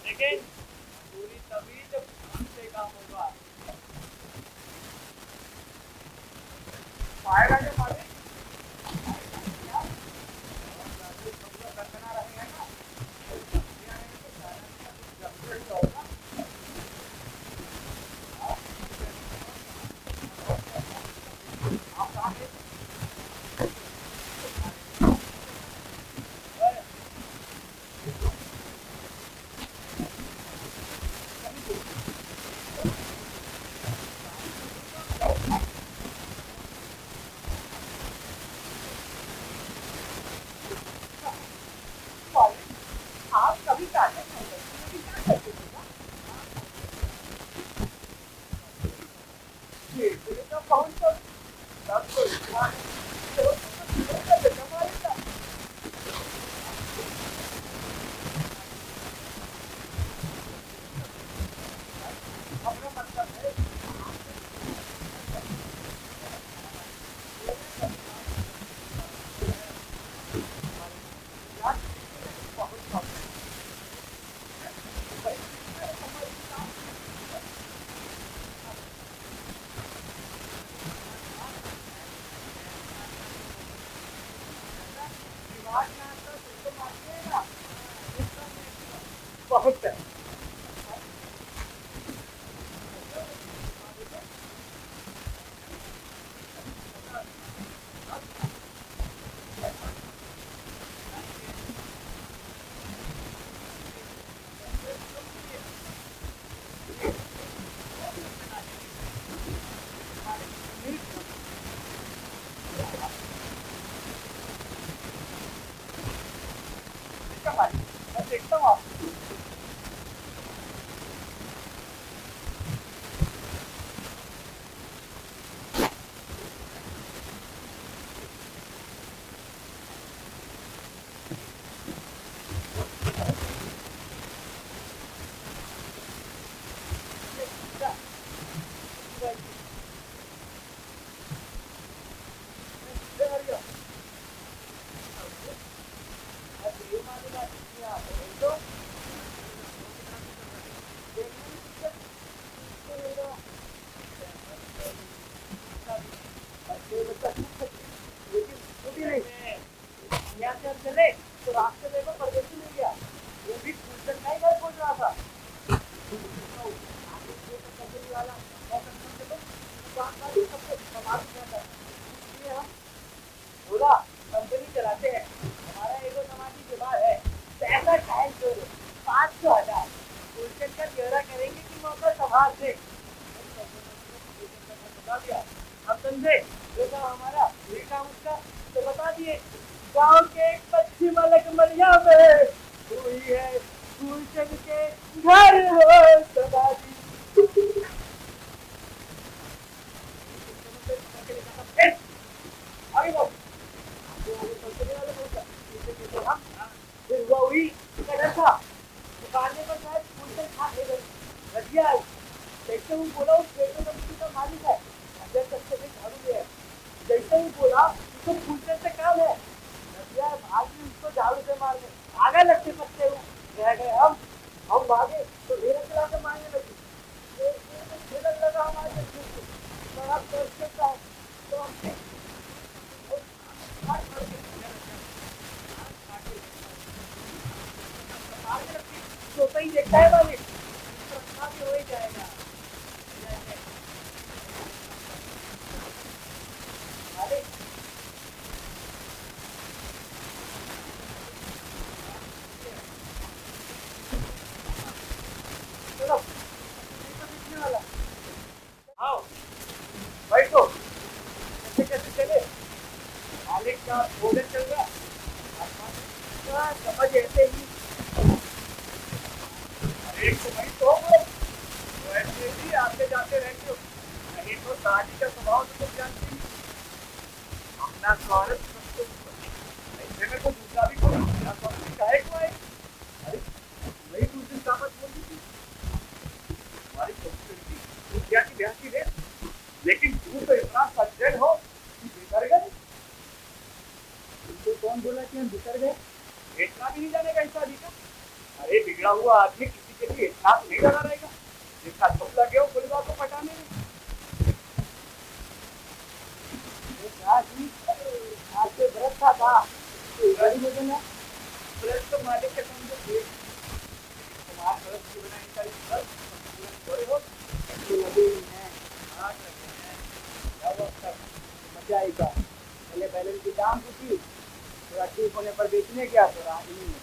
लेकिन पूरी तभी जब हमसे काम होगा। पाएगा जो मालिक आप कभी चाहते नहीं लेकिन क्या करते हैं तो कौन सा सब तो अपना मतलब है बहुत है मैं देखता हूँ आपको चले तो रास्ते में को परदेसी मिल गया वो भी फूलचंद का ही घर खोज रहा था वाला बोला कंपनी चलाते हैं हमारा एगो समाजी बीमार है पैसा टाइम दो 500,000 फूलचंद का चेहरा करेंगे कि मौका संभाल से बता दिया हम समझे जो काम हमारा ये काम उसका तो बता दिए गांव के एक पश्चिम अलग मरिया में हुई है फूलचंद के घर हो समाधि आगे बोल फिर हुआ हुई कदर था दुकान पर शायद फूलचंद खा ले गई रजिया आई जैसे वो बोला उस पेट्रोल कंपनी का मालिक है अंदर तक से झाड़ू दिया जैसे ही बोला उसको फूलचंद से काम है रजिया भाग भी उसको झाड़ू से मारने आगे लगते पकते हुए रह गए हम भागे तो धीरे चला के मारने लगी झेलक लगा हमारे बड़ा करके तो हमने सोता ही देखता है मालिक हो ही जाएगा मालिक चलो क्या भोजन चल रहा? समझ ऐसे ही एक तो वही तो वैसे भी आते जाते रहते हो, नहीं तो शादी का स्वभाव तो तुम जानते ही, अपना स्वार्थ सबको ऐसे में तो दूसरा भी कोई मेरा स्वार्थ काहे को है? अरे वही दूसरी सामत बोल दी थी हमारी संस्कृति दुनिया की ब्याह की है, लेकिन तू तो इतना सज्जन हो कि बिगड़ गए। तुमको कौन बोला कि हम बिखर गए? इतना भी नहीं जानेगा इस शादी का? अरे बिगड़ा हुआ आदमी किसी के लिए इतना तो नहीं लगा रहेगा जितना तुम लगे हो पूरी बात को पटाने में। आज से व्रत था व्रत तो मालिक के समझो थे, तुम्हारा व्रत की बनाई सारी व्रत संपूर्ण थोड़े हो लगे ही हैं। हाँ लगे हैं। क्या वक्त है? मजा आएगा। पहले बैलन की दाम पूछी, थोड़ा ठीक होने पर बेचने क्या तो राह ही नहीं है।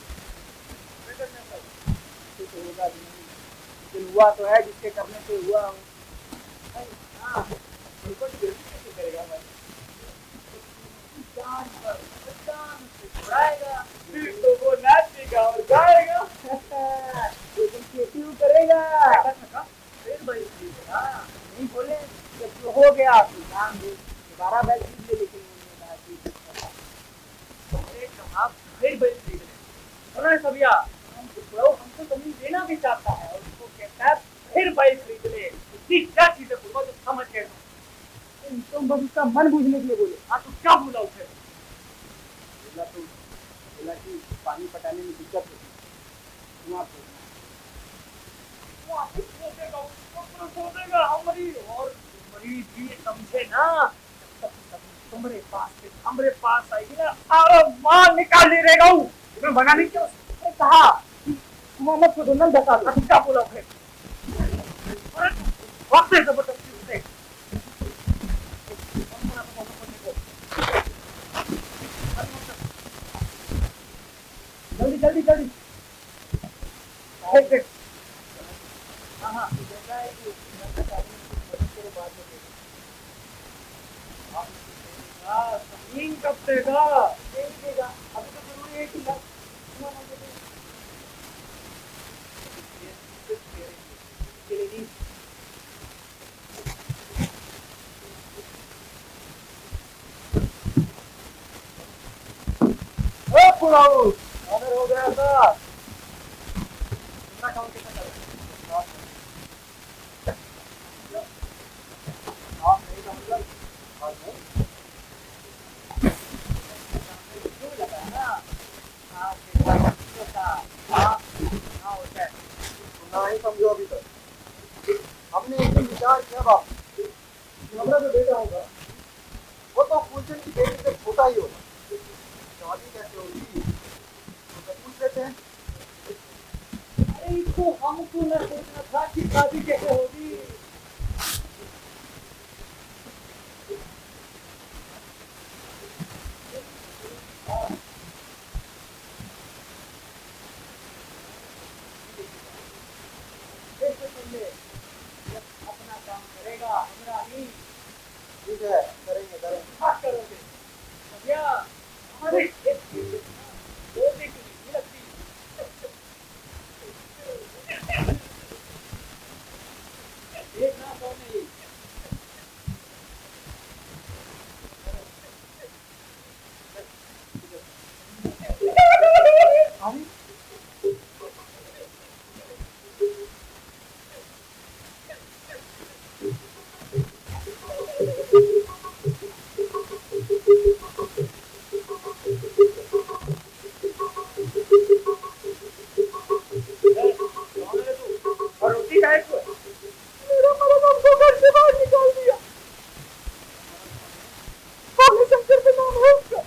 ठीक होगा भी नहीं, लेकिन हुआ तो है जिसके करने से हुआ हो। हाँ बिल्कुल कैसे करेगा भाई? जान पर जान से छुड़ाएगा, फिर तो वो नाचेगा और गाएगा। लेकिन खेती करेगा। फिर भाई नहीं बोले जब जो हो गया तो दाम दे, दोबारा बैल खरीद ले, लेकिन उन्होंने कहा कि आप फिर बैल खरीद रहे हैं सबिया, हमको जमीन देना भी चाहता है और उसको कहता है फिर बैल खरीद ले। इसकी क्या चीज है बोलो जो समझ गए तुम बस उसका मन बूझने के लिए बोले। हाँ तो क्या बोला उसे? बोला कि पानी पटाने में दिक्कत होती है, वहाँ सोचेगा हमारी और मरीज भी समझे ना, हमारे पास आएगी ना अरे मार निकाल नहीं रहेगा हूँ तुम्हें बना नहीं क्यों कहा मोहम्मद को दोनों बता दो। क्या बोला फिर? वक्त है जबरदस्ती उसे जल्दी जल्दी जल्दी। हाँ हाँ जैसा है कि बाद में जमीन कब देगा? देगा। अभी तो जरूरी है कि ऑर्डर हो गया था। कितना काम कितना कर रहा है? आप नहीं का मतलब और नहीं क्यों लगा है ना? होता है सुनना ही समझो अभी तक। हमने एक दिन विचार किया बाप, हमारा जो बेटा होगा वो तो फूलचंद की बेटी से छोटा ही होगा, शादी कैसे होगी तो पूछ लेते हैं। अरे तो हमको न सोचना था कि शादी कैसे होगी। अपना काम करेगा हमारा ही ठीक है करेंगे करेंगे। क्या करोगे भैया? हमारे बोलने की नहीं लगती। देखना कौन नहीं और रोटी खाए को मेरा मरद हमको घर से बाहर निकाल दिया। बाबू शंकर का नाम है उसका।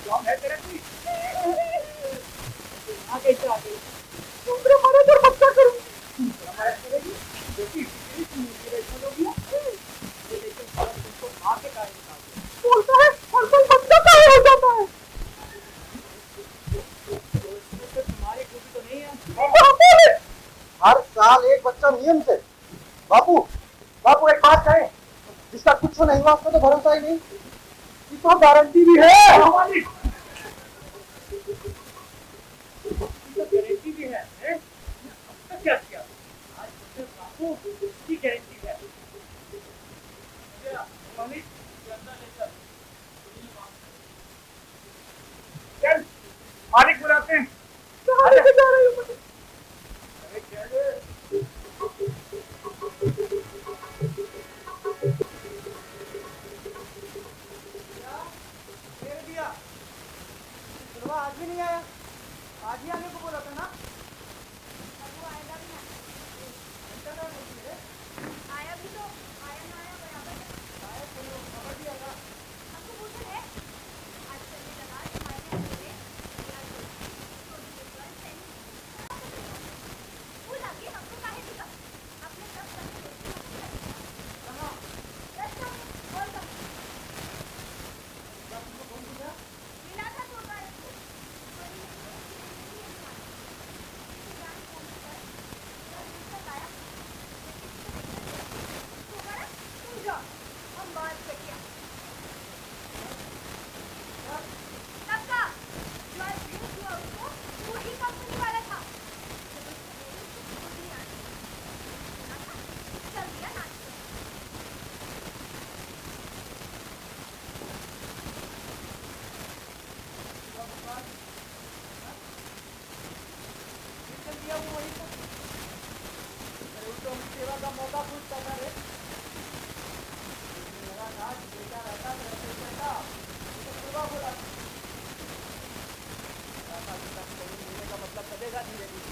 कौन है तेरा कोई? आगे तुम मेरा मरद और बच्चा करो। हमारा करेगी बेटी तेरी मोटिवेशन होगी ये लेकिन सारा तुमको मां के कारण निकाल बोलता है हर कोई बच्चा तैयार हो जाता है। तो इसमें से तुम्हारी खूबी तो नहीं है। हर साल एक बच्चा नियम से। बापू बापू एक बात कहें, जिसका कुछ नहीं हुआ उसको तो भरोसा ही नहीं। इसको गारंटी भी है हमारी गारंटी भी है, हैं? तो क्या किया आज मुझे बापू की गारंटी है। मालिक चंदा लेकर चल मालिक बुलाते हैं। मेरे दिया सुनवा आज भी नहीं आया। आज ही आने को बोला था ना। वो आएगा भी ना। घंटा का नहीं है। आया भी तो आया ना आया बराबर है। आया चलो खबर दिया था। हमको पूछा है आज चलने लगा तुम्हारे यहाँ से या छोटी दुकान से वो लगे हमको काहे दिखा अपने सब करके कहाँ? रास्ता में बोल दो क्या तुमको कौन पूछा? मिला था तो बार बड़ी जान फोन पर तक आया तो बड़ा तुम जाओ हम बात करिए तब का जो आज न्यूज़ हुआ उसको वही कंपनी वाला था चल दिया नाच चल दिया वो वहीं पर। अरे वो तो सेवा का मौका पूछता था रे। मेरा नाच बेटा रहता मेरा कोई कहता वो तो पूरा बोला था। मिलने का मतलब चलेगा धीरे धीरे।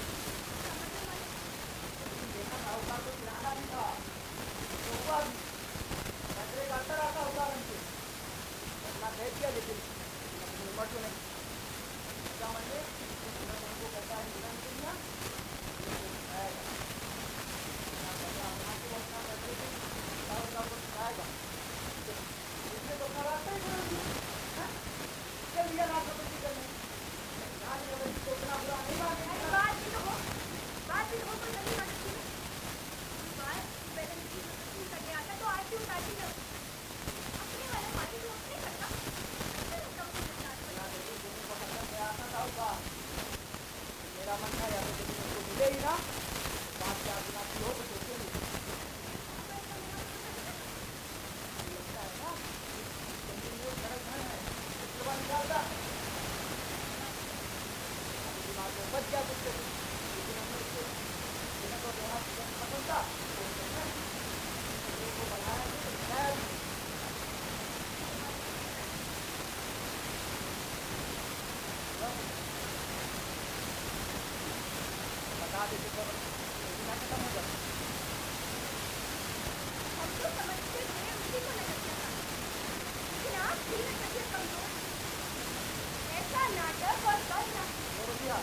देखा साहूकार को चिढ़ाना भी था तो हुआ भी। नजरे का अंतर आता होगा उनके अपना कह दिया लेकिन अपनी उम्र तो नहीं। क्या मानिए उनको कहता है मिलन के लिए बात भी हो तो नहीं मानती बात पहले नहीं करने आता तो आज भी उतारती ना अपने वाले माटी को अपने करता मेरा मन था या तो उनको मिले ही ना पाँच चार दिन की हो तो सोचेंगे लगता है ना सड़क घर है उसके बाद निकालता दिमाग में बच गया कुछ लेकिन हमने उसको देने को देना पसंद था को बनाया तो बनाया भी बता देते तो खत्म हो जाता। हम तो समझते थे उसी को नजर था लेकिन आप धीरे धीरे कमजोर ऐसा नाटक और करना और दिया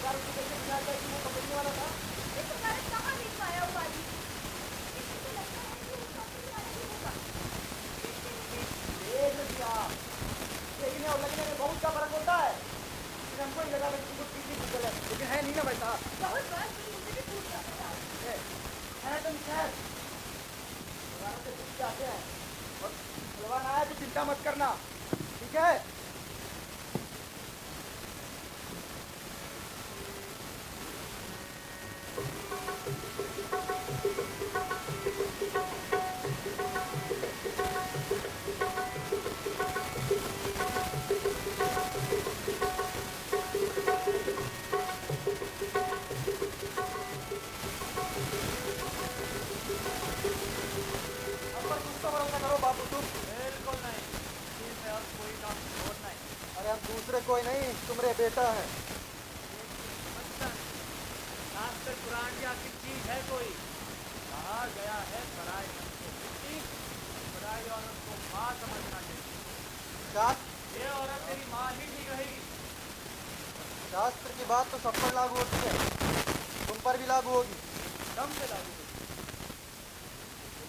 को कैसे बुझा जाए कि वो कंपनी वाला था। इस बार कहाँ देख पाया हुआ आदमी इससे तो लगता है कि वो कंपनी वाला ही होगा देख दिया देखने और लगने में बहुत का फर्क होता है। लेकिन हमको ही लगा कि तुमको ठीक ही गूगल है लेकिन है नहीं ना भाई साहब। बहुत बार मुझे भी पूछ रहा था है तुम खैर दोबारा से पूछ जाते हैं और बुलवान आया तो चिंता मत करना ठीक है। दूसरे कोई नहीं तुम्हारे बेटा है। शास्त्र पुराण की आखिर चीज है कोई कहा गया है पराई पराई औरत को माँ समझना चाहिए। शास्त्र ये औरत तेरी माँ ही ठीक रहेगी। शास्त्र की बात तो सब पर लागू होती है तुम पर भी लागू होगी। दम से लागू होगी।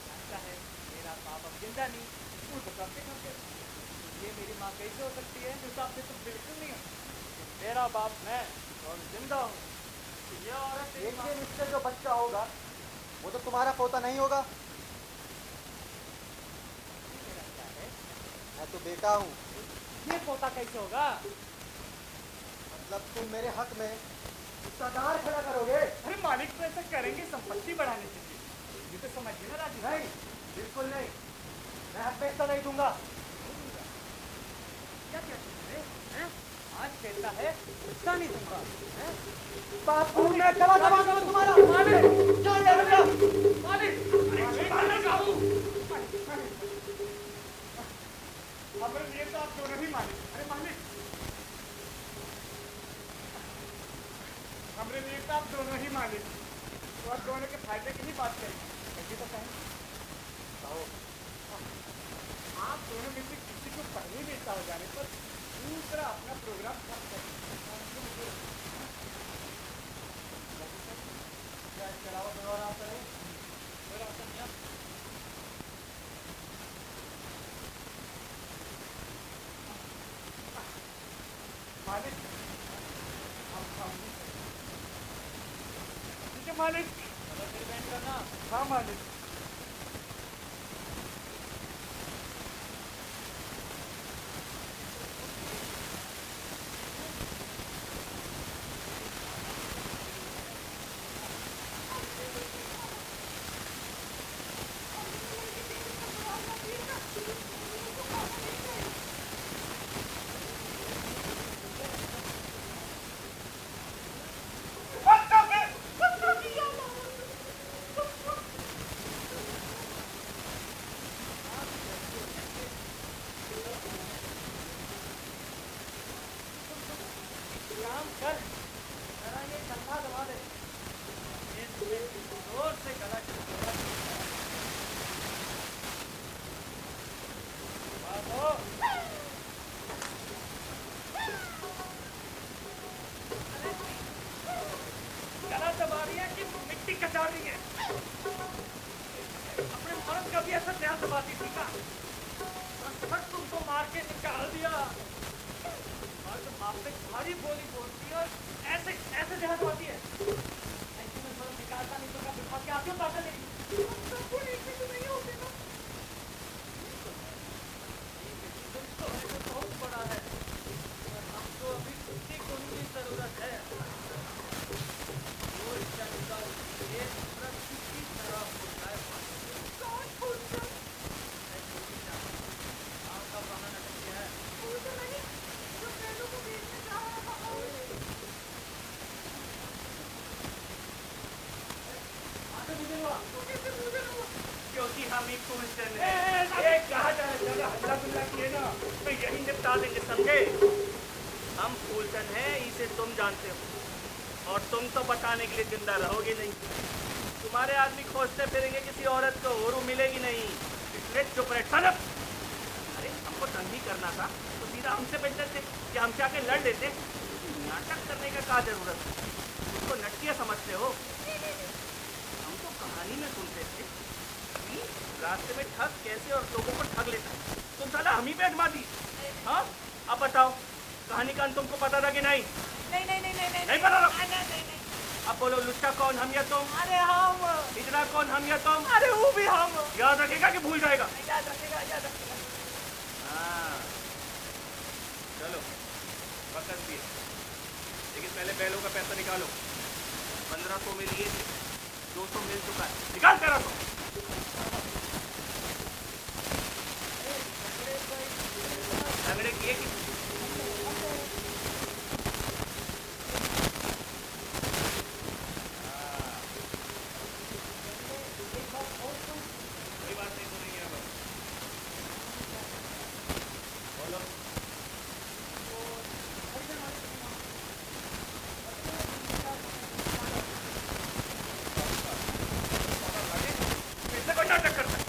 जानता है मेरा बाप अब जिंदा नहीं उनको कब से कब ये मेरी माँ कैसे हो सकती है जिस हिसाब से तुम बिल्कुल नहीं हो। मेरा बाप मैं और जिंदा हूँ ये औरत तेरी माँ- लेकिन इससे जो बच्चा होगा वो तो तुम्हारा पोता नहीं होगा। मेरा क्या है? मैं तो बेटा हूँ। ये पोता कैसे होगा? मतलब तुम मेरे हक में उसका आधार खड़ा करोगे? अरे मालिक तो ऐसा करेंगे संपत्ति बढ़ाने के लिए। ये तो समझिए ना राजू। नहीं, बिल्कुल नहीं। मैं हक पैसा नहीं दूंगा। क्या क्या तुमने? हैं? आज कहता है पैसा नहीं दूंगा। हैं? बापू मैं चला जाऊंगा तुम्हारा। मालिक! क्या ये बच्चा? मालिक! अरे मालिक बाबू! हमरे लिए तो आप दोनों ही मालिक। अरे मालिक, हमरे लिए तो आप दोनों ही मालिक। तो आप दोनों के फायदे की ही बात करेंगे। ऐसी तो कहें आप दोनों में से किसी को पहले नेता हो जाने पर दूसरा अपना प्रोग्राम कर सकते चलाओ दोबारा करें। मालिक। ठीक है मालिक। करना हाँ मालिक। काम कर जरा ये कंधा दबा दे। ये जोर से गला चला। बाबू! गला दबा रही है कि मिट्टी कचा रही है? अपने मर्द का भी ऐसा ध्यान दबाती थी का? तुमको मार के निकाल दिया। मर्द बाप पे भारी बोली बोलती है और ऐसे ऐसे देहात होती है। ऐसे में मर्द निकालता नहीं तो क्या बिठा के आगे बात लेगी। सबको नीचे तो नहीं होते ना। तो बहुत बड़ा है। हमको अभी छुट्टी की जरूरत है। वो इसका निकाल ये प्रकृति खराब हो जाए। कौन पूछता? आपका बहाना नहीं है। क्योंकि हम ही कुलचन हैं। ये कहा जाए ज्यादा हल्ला गुल्ला किए ना तो यही निपटा देंगे, समझे? हम फूलचंद हैं, इसे तुम जानते हो और तुम तो बताने के लिए जिंदा रहोगे नहीं। तुम्हारे आदमी खोजते फिरेंगे किसी औरत को और वो मिलेगी नहीं, इसलिए चुप रहे। सनप! अरे हमको तंग ही करना था तो सीधा हमसे बेच देते कि हमसे आके लड़ लेते। नाटक करने का क्या जरूरत है? उसको नटकिया समझते हो? हम तो कहानी में सुनते थे कि रास्ते में ठग कैसे और लोगों को ठग लेता है। तुम साला हम ही पे अजमा दी। हाँ, अब बताओ कहानी का अंत तुमको पता था कि नहीं? नहीं पता था? अब बोलो, लुच्चा कौन, हम या तुम? अरे हम! इतना कौन, हम या तुम? अरे वो भी हम! याद रखेगा कि भूल जाएगा? याद रखेगा, याद रखेगा। हाँ, चलो वक्त भी है, लेकिन पहले बैलों का पैसा निकालो। 1500 में लिए थे, 200 मिल चुका है, निकाल 1300। झगड़े किए कि कोई बात नहीं सुनेंगे अब। बोलो। फिर से कोई नाटक करता है।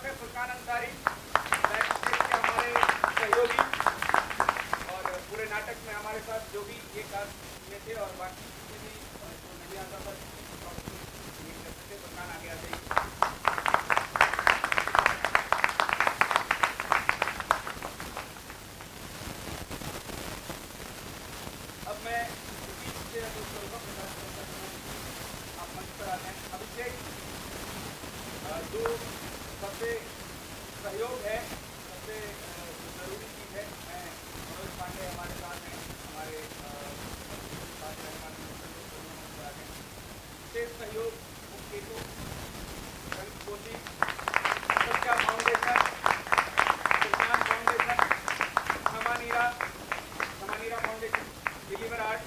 तरफ है फुरकान अंसारी, बैक स्टेज के हमारे सहयोगी, और पूरे नाटक में हमारे साथ जो भी ये कास्ट में थे और बाकी जितने भी जो नहीं आता था ये करते थे, फुरकान आगे आ जाइए। अब मैं आप मंच पर आते हैं। अभिषेक जो सबसे सहयोग है, सबसे जरूरी चीज़ है, मैं मनोज पांडे हमारे साथ हैं, हमारे साथ रहने वाले विशेष सहयोग केतु कोची, सत्या फाउंडेशन, किसान फाउंडेशन, समानीरा फाउंडेशन, डिलीवर आर्ट,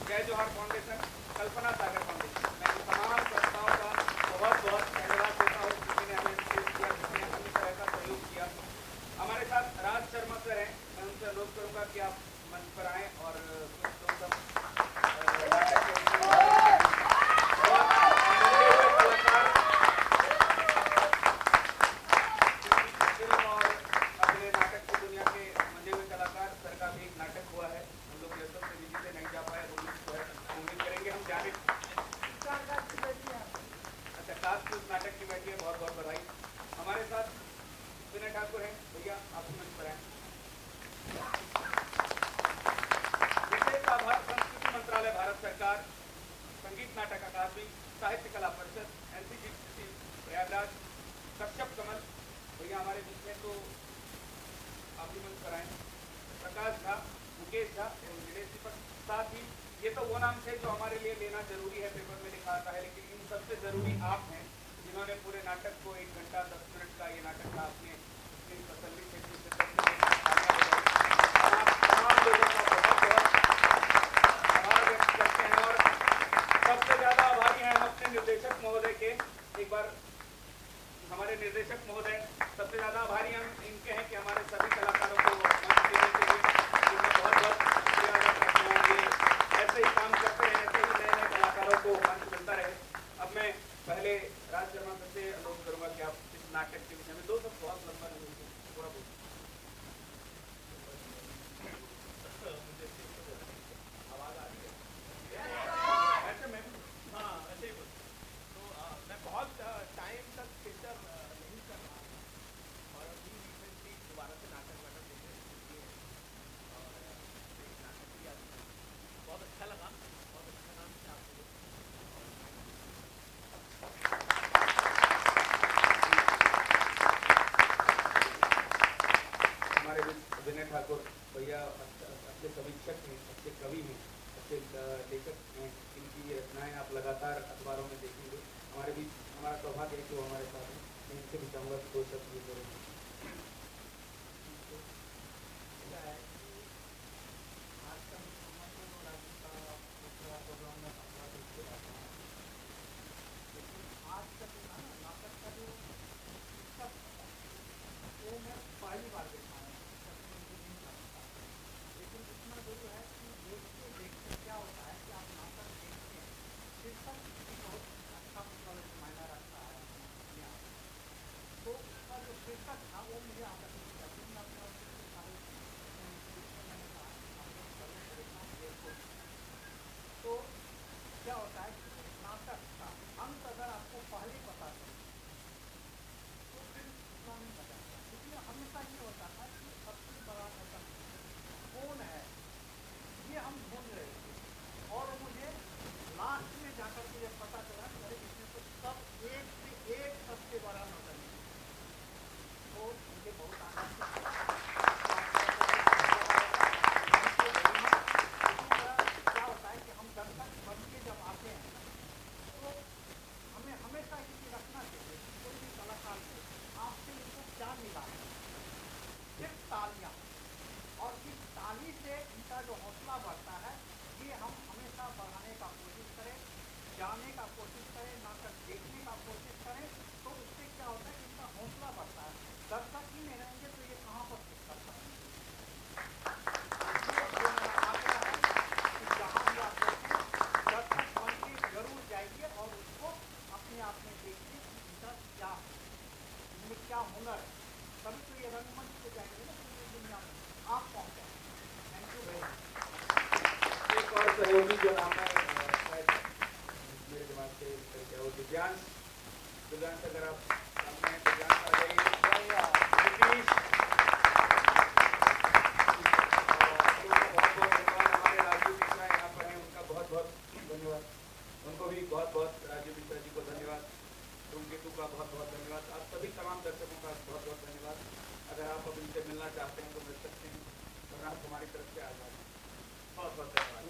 जय जोहार फाउंडेशन, कल्पना सागर फाउंडेशन। मैं इन तमाम संस्थाओं का बहुत बहुत धन्यवाद देता हूँ जिन्होंने हमें इंस्पेयर किया, जिसने अन्य तरह का सहयोग किया। हमारे साथ राज शर्मा सर हैं, मैं उनसे अनुरोध करूँगा कि आप मंच पर आएँ और कुछ फिल्म और अपने नाटक की दुनिया के मंजे हुए कलाकार सर का भी एक नाटक हुआ है, हम लोग रिहर्सल से विधि से नहीं जा पाए, उम्मीद करेंगे हम जाने। अच्छा, कास्ट उस नाटक की बैठी है, बहुत बहुत बधाई। हमारे साथ विनय ठाकुर हैं, भैया आप मंच पर आए। विशेष आभार संस्कृति मंत्रालय, भारत सरकार, संगीत नाटक अकादमी, साहित्य कला परिषद, NCGTC प्रयागराज, कश्यप कमल भैया हमारे बीच में, तो आप भी मंच पर आए। प्रकाश झा, मुकेश झा एवं दिनेश दीपक, साथ ही ये तो वो नाम थे जो हमारे लिए लेना जरूरी है, पेपर में लिखा आता है, लेकिन इन सबसे जरूरी आप हैं जिन्होंने पूरे नाटक को 1 घंटा 10 मिनट का ये नाटक था आपने इतनी तसल्ली से तमाम लोगों का बहुत बहुत आभार व्यक्त करते हैं। और सबसे ज्यादा आभारी हैं हम अपने निर्देशक महोदय के। एक बार हमारे निर्देशक महोदय, सबसे ज्यादा आभारी हम इनके हैं कि हमारे सभी कलाकारों को मंच देने के लिए बहुत बहुत शुक्रिया अदा करते हैं। ये ऐसे ही काम करते रहे, ऐसे ही नए नए कलाकारों को मंच मिलता रहे। अब मैं पहले राज शर्मा सर से अनुरोध करूंगा कि आप इस नाटक के विषय में, दो सब बहुत लंबा नहीं, थोड़ा बहुत आवाज आ रही है ऐसे में, हाँ ऐसे ही बोल। तो मैं बहुत टाइम तक थिएटर नहीं कर रहा और अभी रिसेंटली दोबारा से नाटक देखने शुरू किए और नाटक किया, बहुत अच्छा लगा, बहुत अच्छा नाम से आप लोग। हमारे विनय ठाकुर भैया अच्छे समीक्षक हैं, अच्छे कवि हैं, अच्छे लेखक हैं, इनकी रचनाएं आप लगातार अखबारों में देखेंगे। हमारे बीच हमारा सौभाग्य है कि वो हमारे साथ हैं, इनसे भी चाहूँगा कि 2 शब्द ये करेंगे। तो उसका जो शीर्षक था वो मुझे क्या हुनर है, तभी तो ये रंगमंच पे जाएंगे ना पूरी दुनिया में, आप पहुंचे। Thank you very much. एक और सहयोगी जो नाम है शायद मेरे दिमाग से निकल गया, वो दिव्यांश। दिव्यांश अगर आप सामने हैं, दिव्यांश आ जाइए। नीतीश, बहुत बहुत धन्यवाद। हमारे राजू मिश्रा यहाँ पर हैं, उनका बहुत बहुत धन्यवाद। उनको भी बहुत बहुत, राजू मिश्रा जी को धन्यवाद। धूमकेतु का बहुत बहुत धन्यवाद। आप सभी तमाम दर्शकों का बहुत बहुत धन्यवाद। अगर आप अब इनसे मिलना चाहते हैं तो मिल सकते हैं, वरना आप हमारी तरफ से आ जाए। बहुत बहुत धन्यवाद।